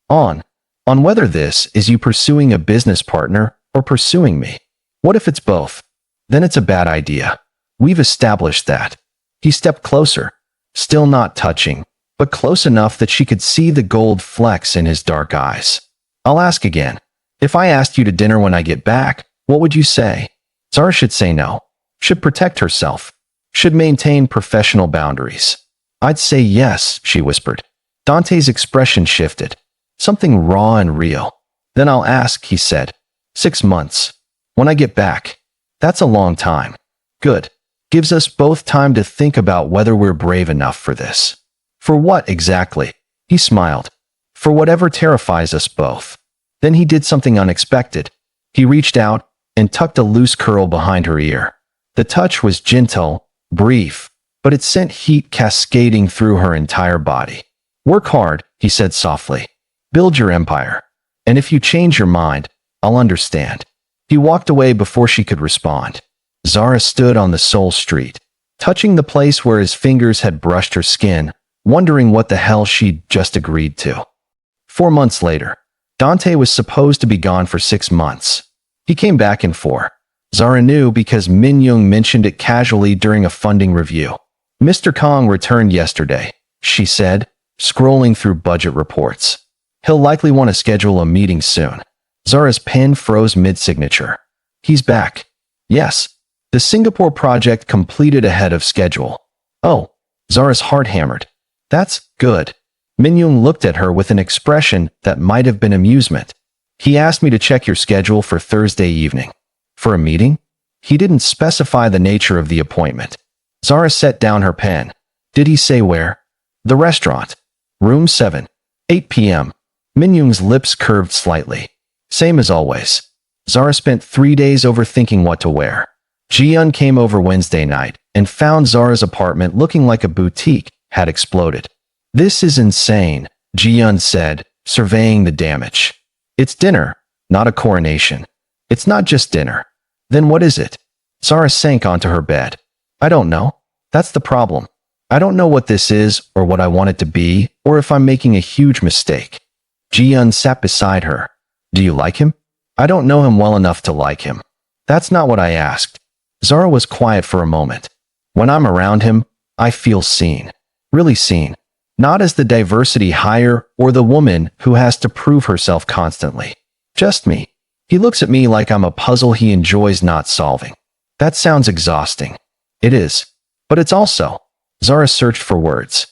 On whether this is you pursuing a business partner or pursuing me. What if it's both? Then it's a bad idea. We've established that. He stepped closer, still not touching, but close enough that she could see the gold flecks in his dark eyes. I'll ask again. If I asked you to dinner when I get back, what would you say? Zara should say no. Should protect herself. Should maintain professional boundaries. I'd say yes, she whispered. Dante's expression shifted. Something raw and real. Then I'll ask, he said. 6 months. When I get back. That's a long time. Good. Gives us both time to think about whether we're brave enough for this. For what exactly? He smiled. For whatever terrifies us both. Then he did something unexpected. He reached out and tucked a loose curl behind her ear. The touch was gentle, brief, but it sent heat cascading through her entire body. Work hard, he said softly. Build your empire. And if you change your mind, I'll understand. He walked away before she could respond. Zara stood on the Seoul street, touching the place where his fingers had brushed her skin, wondering what the hell she'd just agreed to. 4 months later, Dante was supposed to be gone for 6 months. He came back in 4. Zara knew because Min Young mentioned it casually during a funding review. Mr. Kong returned yesterday, she said, scrolling through budget reports. He'll likely want to schedule a meeting soon. Zara's pen froze mid-signature. He's back. Yes. The Singapore project completed ahead of schedule. Oh. Zara's heart hammered. That's good. Min Young looked at her with an expression that might have been amusement. He asked me to check your schedule for Thursday evening. For a meeting? He didn't specify the nature of the appointment. Zara set down her pen. Did he say where? The restaurant. Room 7. 8 p.m. Minyoung's lips curved slightly. Same as always. Zara spent 3 days overthinking what to wear. Ji-yeon came over Wednesday night and found Zara's apartment looking like a boutique had exploded. This is insane, Ji-yeon said, surveying the damage. It's dinner, not a coronation. It's not just dinner. Then what is it? Zara sank onto her bed. I don't know. That's the problem. I don't know what this is or what I want it to be or if I'm making a huge mistake. Ji-yeon sat beside her. Do you like him? I don't know him well enough to like him. That's not what I asked. Zara was quiet for a moment. When I'm around him, I feel seen. Really seen. Not as the diversity hire or the woman who has to prove herself constantly. Just me. He looks at me like I'm a puzzle he enjoys not solving. That sounds exhausting. It is. But it's also. Zara searched for words.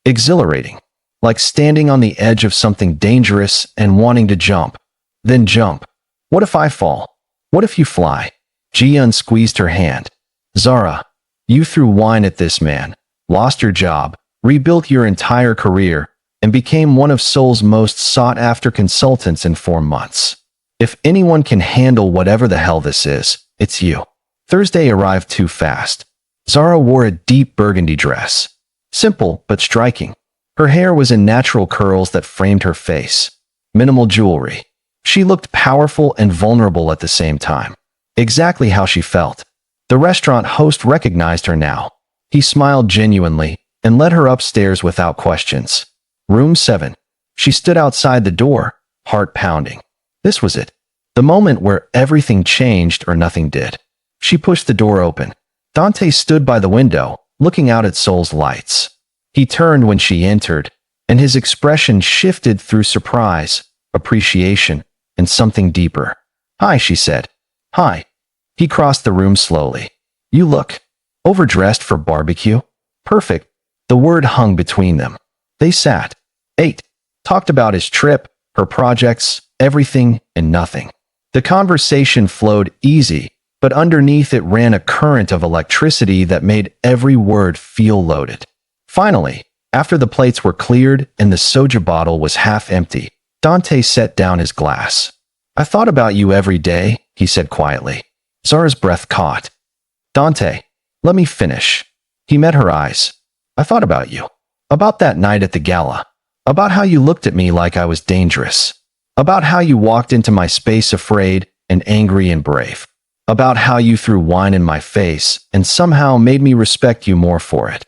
Exhilarating. Like standing on the edge of something dangerous and wanting to jump. Then jump. What if I fall? What if you fly? Ji-yeon squeezed her hand. Zara, you threw wine at this man, lost your job, rebuilt your entire career, and became one of Seoul's most sought-after consultants in 4 months. If anyone can handle whatever the hell this is, it's you. Thursday arrived too fast. Zara wore a deep burgundy dress. Simple but striking. Her hair was in natural curls that framed her face. Minimal jewelry. She looked powerful and vulnerable at the same time. Exactly how she felt. The restaurant host recognized her now. He smiled genuinely and led her upstairs without questions. Room 7. She stood outside the door, heart pounding. This was it. The moment where everything changed or nothing did. She pushed the door open. Dante stood by the window, looking out at Seoul's lights. He turned when she entered, and his expression shifted through surprise, appreciation, and something deeper. Hi, she said. Hi. He crossed the room slowly. You look overdressed for barbecue. Perfect. The word hung between them. They sat, ate, talked about his trip, her projects, everything and nothing. The conversation flowed easy, but underneath it ran a current of electricity that made every word feel loaded. Finally, after the plates were cleared and the soju bottle was half empty, Dante set down his glass. I thought about you every day, he said quietly. Zara's breath caught. Dante, let me finish. He met her eyes. I thought about you. About that night at the gala. About how you looked at me like I was dangerous. About how you walked into my space afraid and angry and brave. About how you threw wine in my face and somehow made me respect you more for it.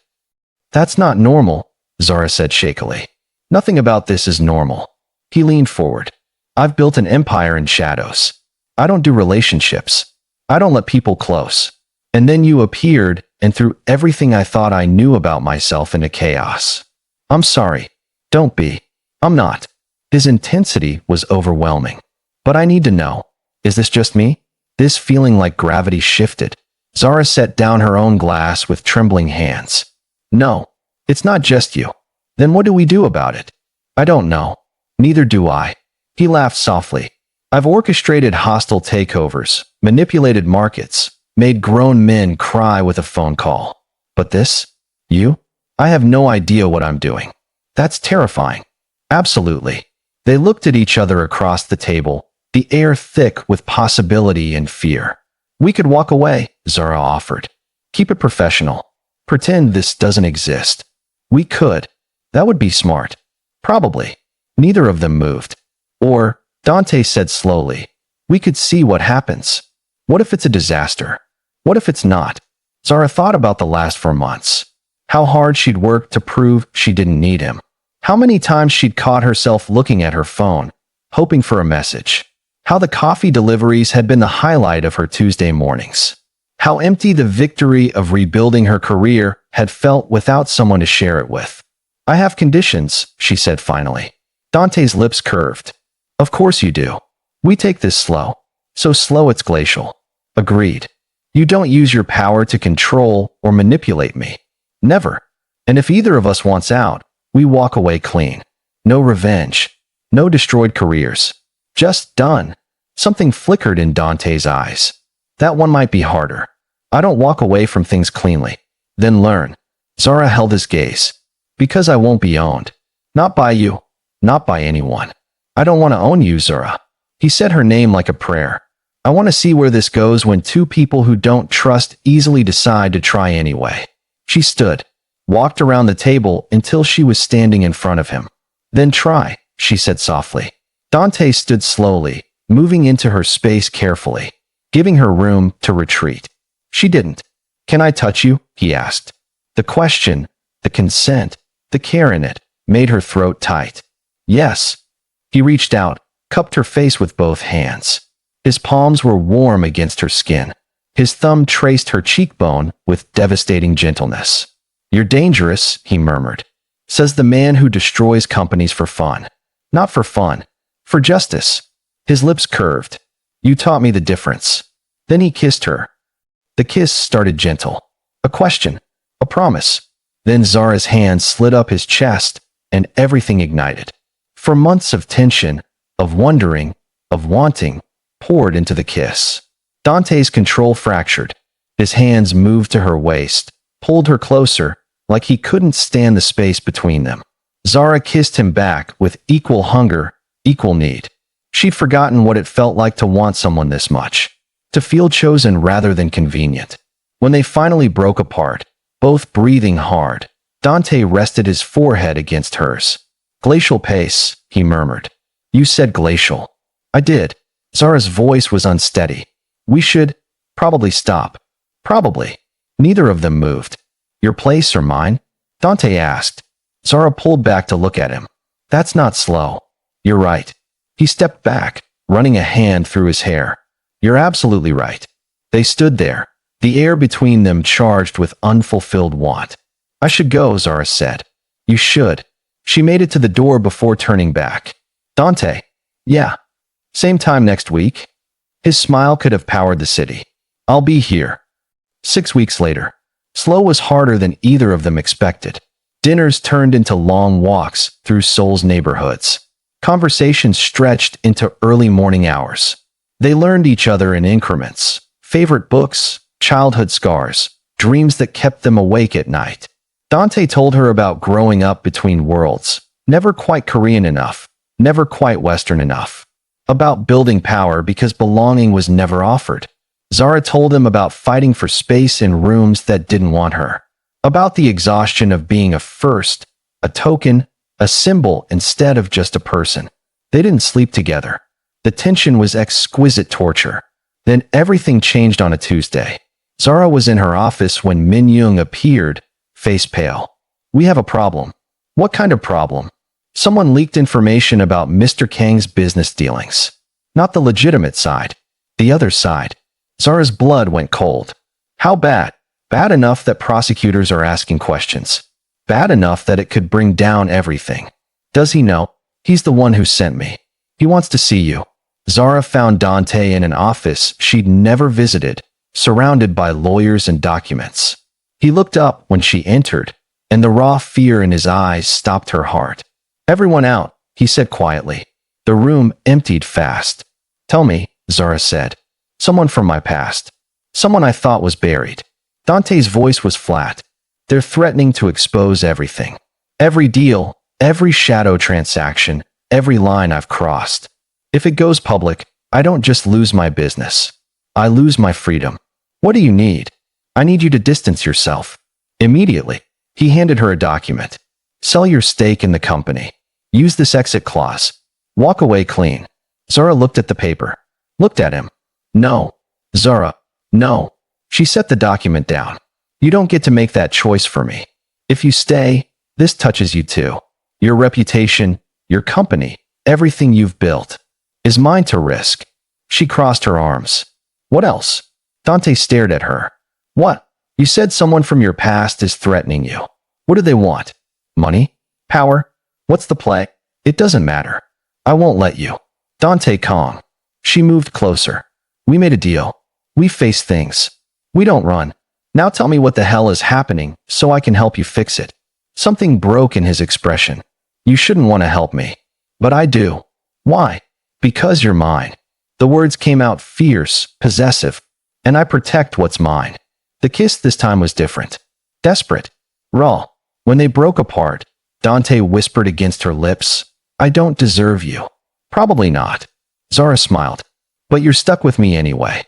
That's not normal, Zara said shakily. Nothing about this is normal. He leaned forward. I've built an empire in shadows. I don't do relationships. I don't let people close. And then you appeared and threw everything I thought I knew about myself into chaos. I'm sorry. Don't be. I'm not. His intensity was overwhelming. But I need to know. Is this just me? This feeling like gravity shifted. Zara set down her own glass with trembling hands. No, it's not just you. Then what do we do about it? I don't know. Neither do I. He laughed softly. I've orchestrated hostile takeovers, manipulated markets, made grown men cry with a phone call. But this? You? I have no idea what I'm doing. That's terrifying. Absolutely. They looked at each other across the table, the air thick with possibility and fear. We could walk away, Zara offered. Keep it professional. Pretend this doesn't exist. We could. That would be smart. Probably. Neither of them moved. Or, Dante said slowly, we could see what happens. What if it's a disaster? What if it's not? Zara thought about the last 4 months. How hard she'd worked to prove she didn't need him. How many times she'd caught herself looking at her phone, hoping for a message. How the coffee deliveries had been the highlight of her Tuesday mornings. How empty the victory of rebuilding her career had felt without someone to share it with. I have conditions, she said finally. Dante's lips curved. Of course you do. We take this slow. So slow it's glacial. Agreed. You don't use your power to control or manipulate me. Never. And if either of us wants out, we walk away clean. No revenge. No destroyed careers. Just done. Something flickered in Dante's eyes. That one might be harder. I don't walk away from things cleanly. Then learn. Zara held his gaze. Because I won't be owned. Not by you. Not by anyone. I don't want to own you, Zara. He said her name like a prayer. I want to see where this goes when two people who don't trust easily decide to try anyway. She stood, walked around the table until she was standing in front of him. Then try, she said softly. Dante stood slowly, moving into her space carefully, giving her room to retreat. She didn't. Can I touch you? He asked. The question, the consent, the care in it, made her throat tight. Yes. He reached out, cupped her face with both hands. His palms were warm against her skin. His thumb traced her cheekbone with devastating gentleness. You're dangerous, he murmured. Says the man who destroys companies for fun. Not for fun. For justice. His lips curved. You taught me the difference. Then he kissed her. The kiss started gentle. A question. A promise. Then Zara's hand slid up his chest, and everything ignited. For months of tension, of wondering, of wanting, poured into the kiss. Dante's control fractured. His hands moved to her waist, pulled her closer, like he couldn't stand the space between them. Zara kissed him back with equal hunger, equal need. She'd forgotten what it felt like to want someone this much, to feel chosen rather than convenient. When they finally broke apart, both breathing hard, Dante rested his forehead against hers. Glacial pace, he murmured. You said glacial. I did. Zara's voice was unsteady. We should probably stop. Probably. Neither of them moved. Your place or mine? Dante asked. Zara pulled back to look at him. That's not slow. You're right. He stepped back, running a hand through his hair. You're absolutely right. They stood there, the air between them charged with unfulfilled want. I should go, Zara said. You should. She made it to the door before turning back. Dante. Yeah. Same time next week? His smile could have powered the city. I'll be here. 6 weeks later. Slow was harder than either of them expected. Dinners turned into long walks through Seoul's neighborhoods. Conversations stretched into early morning hours. They learned each other in increments. Favorite books, childhood scars, dreams that kept them awake at night. Dante told her about growing up between worlds, never quite Korean enough, never quite Western enough. About building power because belonging was never offered. Zara told him about fighting for space in rooms that didn't want her. About the exhaustion of being a first, a token, a symbol instead of just a person. They didn't sleep together. The tension was exquisite torture. Then everything changed on a Tuesday. Zara was in her office when Min Young appeared, face pale. We have a problem. What kind of problem? Someone leaked information about Mr. Kang's business dealings. Not the legitimate side. The other side. Zara's blood went cold. How bad? Bad enough that prosecutors are asking questions. Bad enough that it could bring down everything. Does he know? He's the one who sent me. He wants to see you. Zara found Dante in an office she'd never visited, surrounded by lawyers and documents. He looked up when she entered, and the raw fear in his eyes stopped her heart. Everyone out, he said quietly. The room emptied fast. Tell me, Zara said. Someone from my past. Someone I thought was buried. Dante's voice was flat. They're threatening to expose everything. Every deal, every shadow transaction, every line I've crossed. If it goes public, I don't just lose my business. I lose my freedom. What do you need? I need you to distance yourself. Immediately. He handed her a document. Sell your stake in the company. Use this exit clause. Walk away clean. Zara looked at the paper. Looked at him. No. Zara. No. She set the document down. You don't get to make that choice for me. If you stay, this touches you too. Your reputation, your company, everything you've built is mine to risk. She crossed her arms. What else? Dante stared at her. What? You said someone from your past is threatening you. What do they want? Money? Power? What's the play? It doesn't matter. I won't let you. Dante Kong. She moved closer. We made a deal. We face things. We don't run. Now tell me what the hell is happening so I can help you fix it. Something broke in his expression. You shouldn't want to help me. But I do. Why? Because you're mine. The words came out fierce, possessive. and I protect what's mine. The kiss this time was different. Desperate. Raw. When they broke apart, Dante whispered against her lips, I don't deserve you. Probably not. Zara smiled. But you're stuck with me anyway.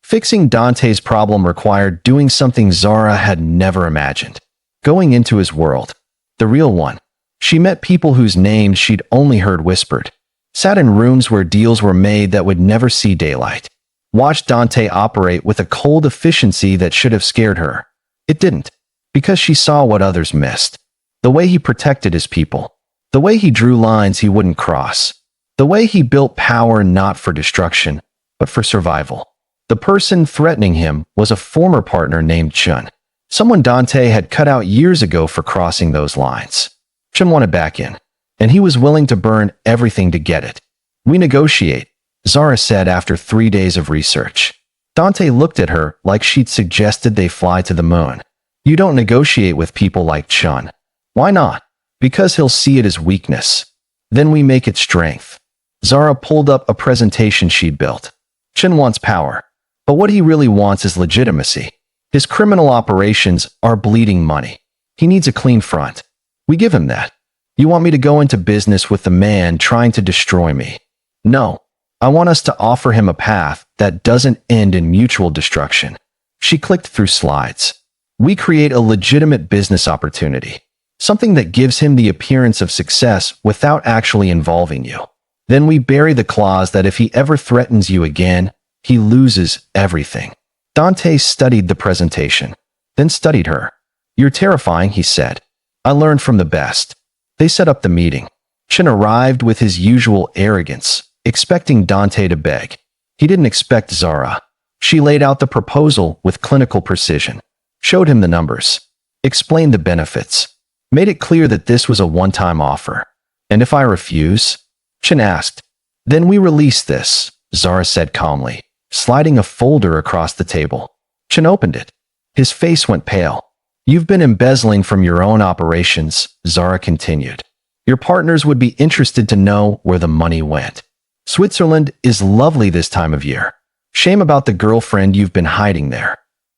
Fixing Dante's problem required doing something Zara had never imagined. Going into his world. The real one. She met people whose names she'd only heard whispered. Sat in rooms where deals were made that would never see daylight. Watched Dante operate with a cold efficiency that should have scared her. It didn't. Because she saw what others missed. The way he protected his people. The way he drew lines he wouldn't cross. The way he built power not for destruction, but for survival. The person threatening him was a former partner named Chun. Someone Dante had cut out years ago for crossing those lines. Chun wanted back in, and he was willing to burn everything to get it. We negotiate, Zara said after 3 days of research. Dante looked at her like she'd suggested they fly to the moon. You don't negotiate with people like Chun. Why not? Because he'll see it as weakness. Then we make it strength. Zara pulled up a presentation she'd built. Chun wants power. But what he really wants is legitimacy. His criminal operations are bleeding money. He needs a clean front. We give him that. You want me to go into business with the man trying to destroy me? No. I want us to offer him a path that doesn't end in mutual destruction. She clicked through slides. We create a legitimate business opportunity. Something that gives him the appearance of success without actually involving you. Then we bury the clause that if he ever threatens you again, he loses everything. Dante studied the presentation, then studied her. You're terrifying, he said. I learned from the best. They set up the meeting. Chun arrived with his usual arrogance, expecting Dante to beg. He didn't expect Zara. She laid out the proposal with clinical precision, showed him the numbers, explained the benefits, made it clear that this was a one-time offer. And if I refuse? Chun asked. Then we release this, Zara said calmly, sliding a folder across the table. Chun opened it. His face went pale. You've been embezzling from your own operations, Zara continued. Your partners would be interested to know where the money went. Switzerland is lovely this time of year. Shame about the girlfriend you've been hiding there.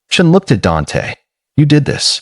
Chun looked at Dante. You did this.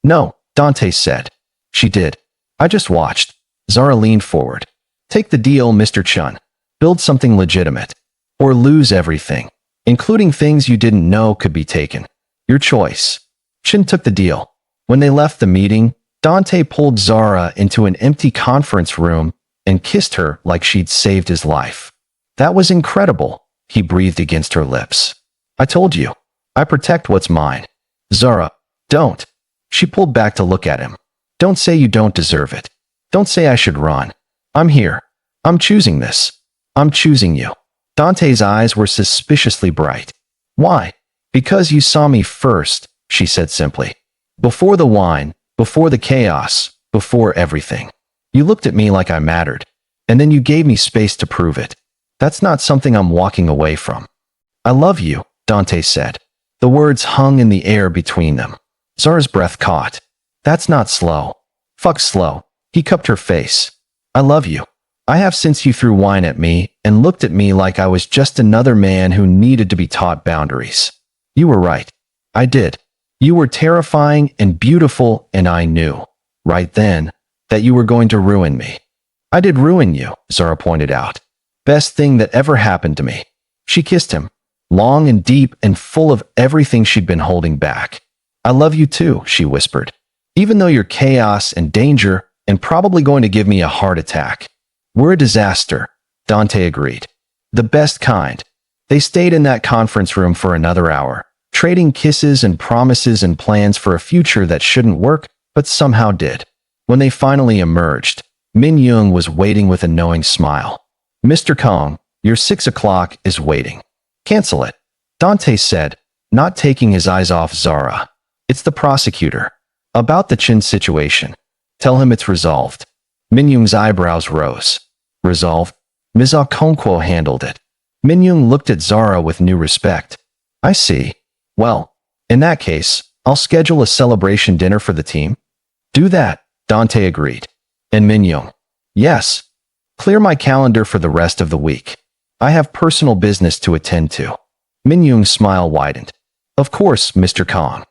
No, Dante said. She did. I just watched. Zara leaned forward. Take the deal, Mr. Chun. Build something legitimate. Or lose everything, including things you didn't know could be taken. Your choice. Chun took the deal. When they left the meeting, Dante pulled Zara into an empty conference room and kissed her like she'd saved his life. That was incredible, he breathed against her lips. I told you. I protect what's mine. Zara, don't. She pulled back to look at him. Don't say you don't deserve it. Don't say I should run. I'm here. I'm choosing this. I'm choosing you. Dante's eyes were suspiciously bright. Why? Because you saw me first, she said simply. Before the wine, before the chaos, before everything. You looked at me like I mattered, and then you gave me space to prove it. That's not something I'm walking away from. I love you, Dante said. The words hung in the air between them. Zara's breath caught. That's not slow. Fuck slow. He cupped her face. I love you. I have since you threw wine at me and looked at me like I was just another man who needed to be taught boundaries. You were right. I did. You were terrifying and beautiful, and I knew, right then, that you were going to ruin me. I did ruin you, Zara pointed out. Best thing that ever happened to me. She kissed him, long and deep and full of everything she'd been holding back. I love you too, she whispered. Even though you're chaos and danger and probably going to give me a heart attack. We're a disaster, Dante agreed. The best kind. They stayed in that conference room for another hour, trading kisses and promises and plans for a future that shouldn't work, but somehow did. When they finally emerged, Min Young was waiting with a knowing smile. Mr. Kong, your 6 o'clock is waiting. Cancel it, Dante said, not taking his eyes off Zara. It's the prosecutor. About the Chin situation. Tell him it's resolved. Min Young's eyebrows rose. Resolved? Ms. Okonkwo handled it. Min Young looked at Zara with new respect. I see. Well, in that case, I'll schedule a celebration dinner for the team. Do that, Dante agreed. And Min Young. Yes. Clear my calendar for the rest of the week. I have personal business to attend to. Minyoung's smile widened. Of course, Mr. Kong.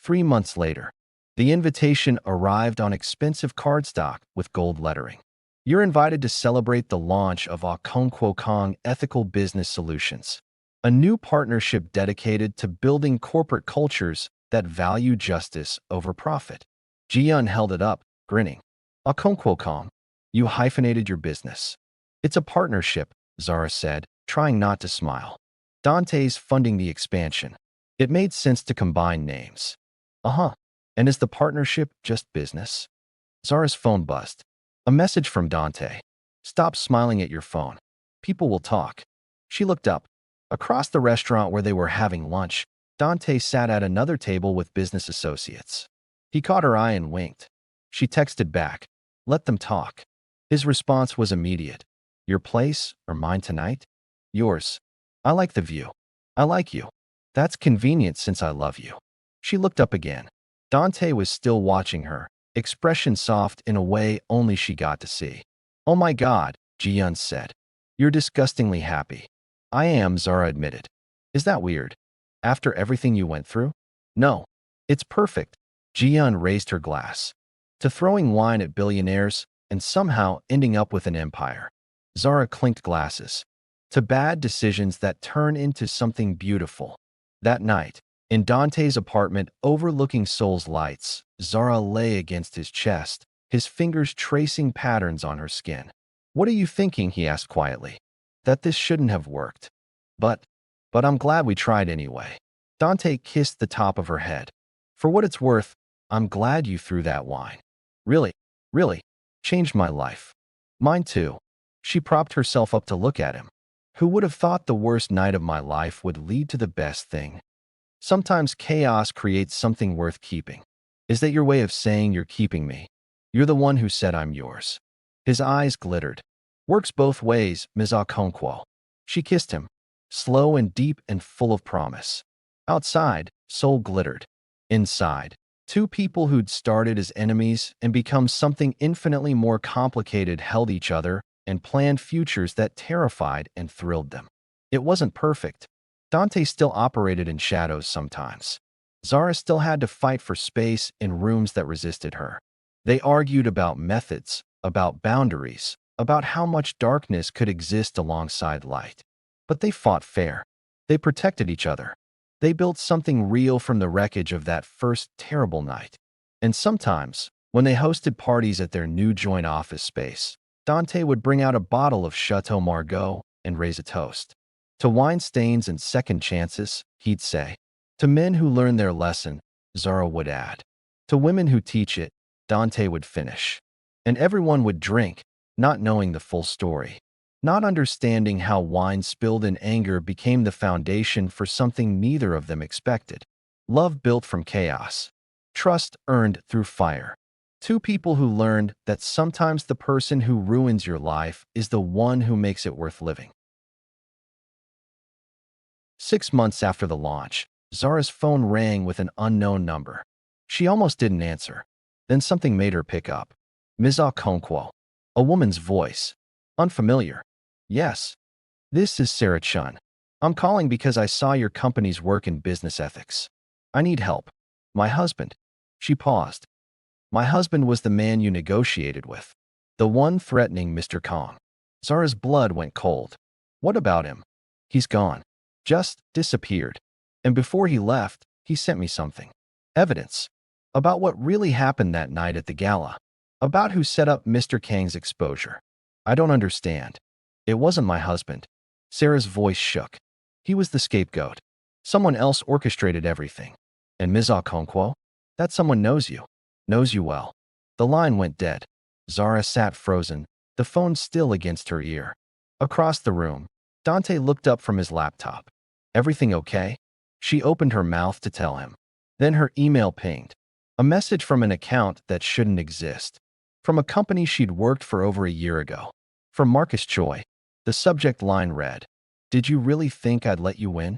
3 months later, the invitation arrived on expensive cardstock with gold lettering. You're invited to celebrate the launch of Kong Kong Ethical Business Solutions, a new partnership dedicated to building corporate cultures that value justice over profit. Ji-yun held it up, grinning. Kong, you hyphenated your business. It's a partnership, Zara said, trying not to smile. Dante's funding the expansion. It made sense to combine names. Uh-huh. And is the partnership just business? Zara's phone buzzed. A message from Dante. Stop smiling at your phone. People will talk. She looked up. Across the restaurant where they were having lunch, Dante sat at another table with business associates. He caught her eye and winked. She texted back. Let them talk. His response was immediate. Your place or mine tonight? Yours. I like the view. I like you. That's convenient since I love you. She looked up again. Dante was still watching her, expression soft in a way only she got to see. Oh my God, Ji-yun said. You're disgustingly happy. I am, Zara admitted. Is that weird? After everything you went through? No. It's perfect. Ji-yun raised her glass. To throwing wine at billionaires and somehow ending up with an empire. Zara clinked glasses. To bad decisions that turn into something beautiful. That night, in Dante's apartment overlooking Seoul's lights, Zara lay against his chest, his fingers tracing patterns on her skin. What are you thinking? He asked quietly. That this shouldn't have worked. But I'm glad we tried anyway. Dante kissed the top of her head. For what it's worth, I'm glad you threw that wine. Really, changed my life. Mine too. She propped herself up to look at him. Who would have thought the worst night of my life would lead to the best thing? Sometimes chaos creates something worth keeping. Is that your way of saying you're keeping me? You're the one who said I'm yours. His eyes glittered. Works both ways, Ms. Okonkwo. She kissed him, slow and deep and full of promise. Outside, Seoul glittered. Inside, two people who'd started as enemies and become something infinitely more complicated held each other and planned futures that terrified and thrilled them. It wasn't perfect. Dante still operated in shadows sometimes. Zara still had to fight for space in rooms that resisted her. They argued about methods, about boundaries, about how much darkness could exist alongside light. But they fought fair. They protected each other. They built something real from the wreckage of that first terrible night. And sometimes, when they hosted parties at their new joint office space, Dante would bring out a bottle of Chateau Margaux and raise a toast. To wine stains and second chances, he'd say. To men who learn their lesson, Zara would add. To women who teach it, Dante would finish. And everyone would drink, not knowing the full story. Not understanding how wine spilled in anger became the foundation for something neither of them expected. Love built from chaos. Trust earned through fire. Two people who learned that sometimes the person who ruins your life is the one who makes it worth living. 6 months after the launch, Zara's phone rang with an unknown number. She almost didn't answer. Then something made her pick up. Ms. Okonkwo. A woman's voice. Unfamiliar. Yes. This is Sarah Chun. I'm calling because I saw your company's work in business ethics. I need help. My husband. She paused. My husband was the man you negotiated with. The one threatening Mr. Kong. Zara's blood went cold. What about him? He's gone. Just disappeared. And before he left, he sent me something. Evidence. About what really happened that night at the gala. About who set up Mr. Kang's exposure. I don't understand. It wasn't my husband. Sarah's voice shook. He was the scapegoat. Someone else orchestrated everything. And Ms. Okonkwo? That someone knows you. Knows you well. The line went dead. Zara sat frozen, the phone still against her ear. Across the room, Dante looked up from his laptop. Everything okay? She opened her mouth to tell him. Then her email pinged. A message from an account that shouldn't exist. From a company she'd worked for over a year ago. From Marcus Choi. The subject line read, Did you really think I'd let you win?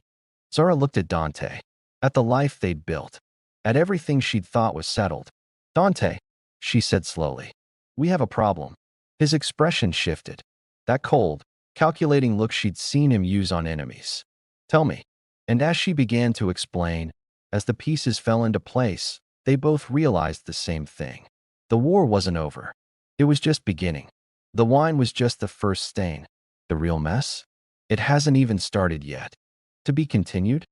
Zara looked at Dante. At the life they'd built. At everything she'd thought was settled. Dante, she said slowly. We have a problem. His expression shifted. That cold, calculating look she'd seen him use on enemies. Tell me. And as she began to explain, as the pieces fell into place, they both realized the same thing. The war wasn't over. It was just beginning. The wine was just the first stain. The real mess? It hasn't even started yet. To be continued?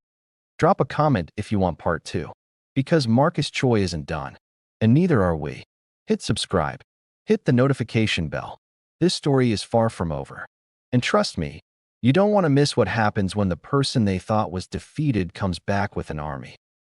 Drop a comment if you want part 2. Because Marcus Choi isn't done. And neither are we. Hit subscribe. Hit the notification bell. This story is far from over. And trust me, you don't want to miss what happens when the person they thought was defeated comes back with an army.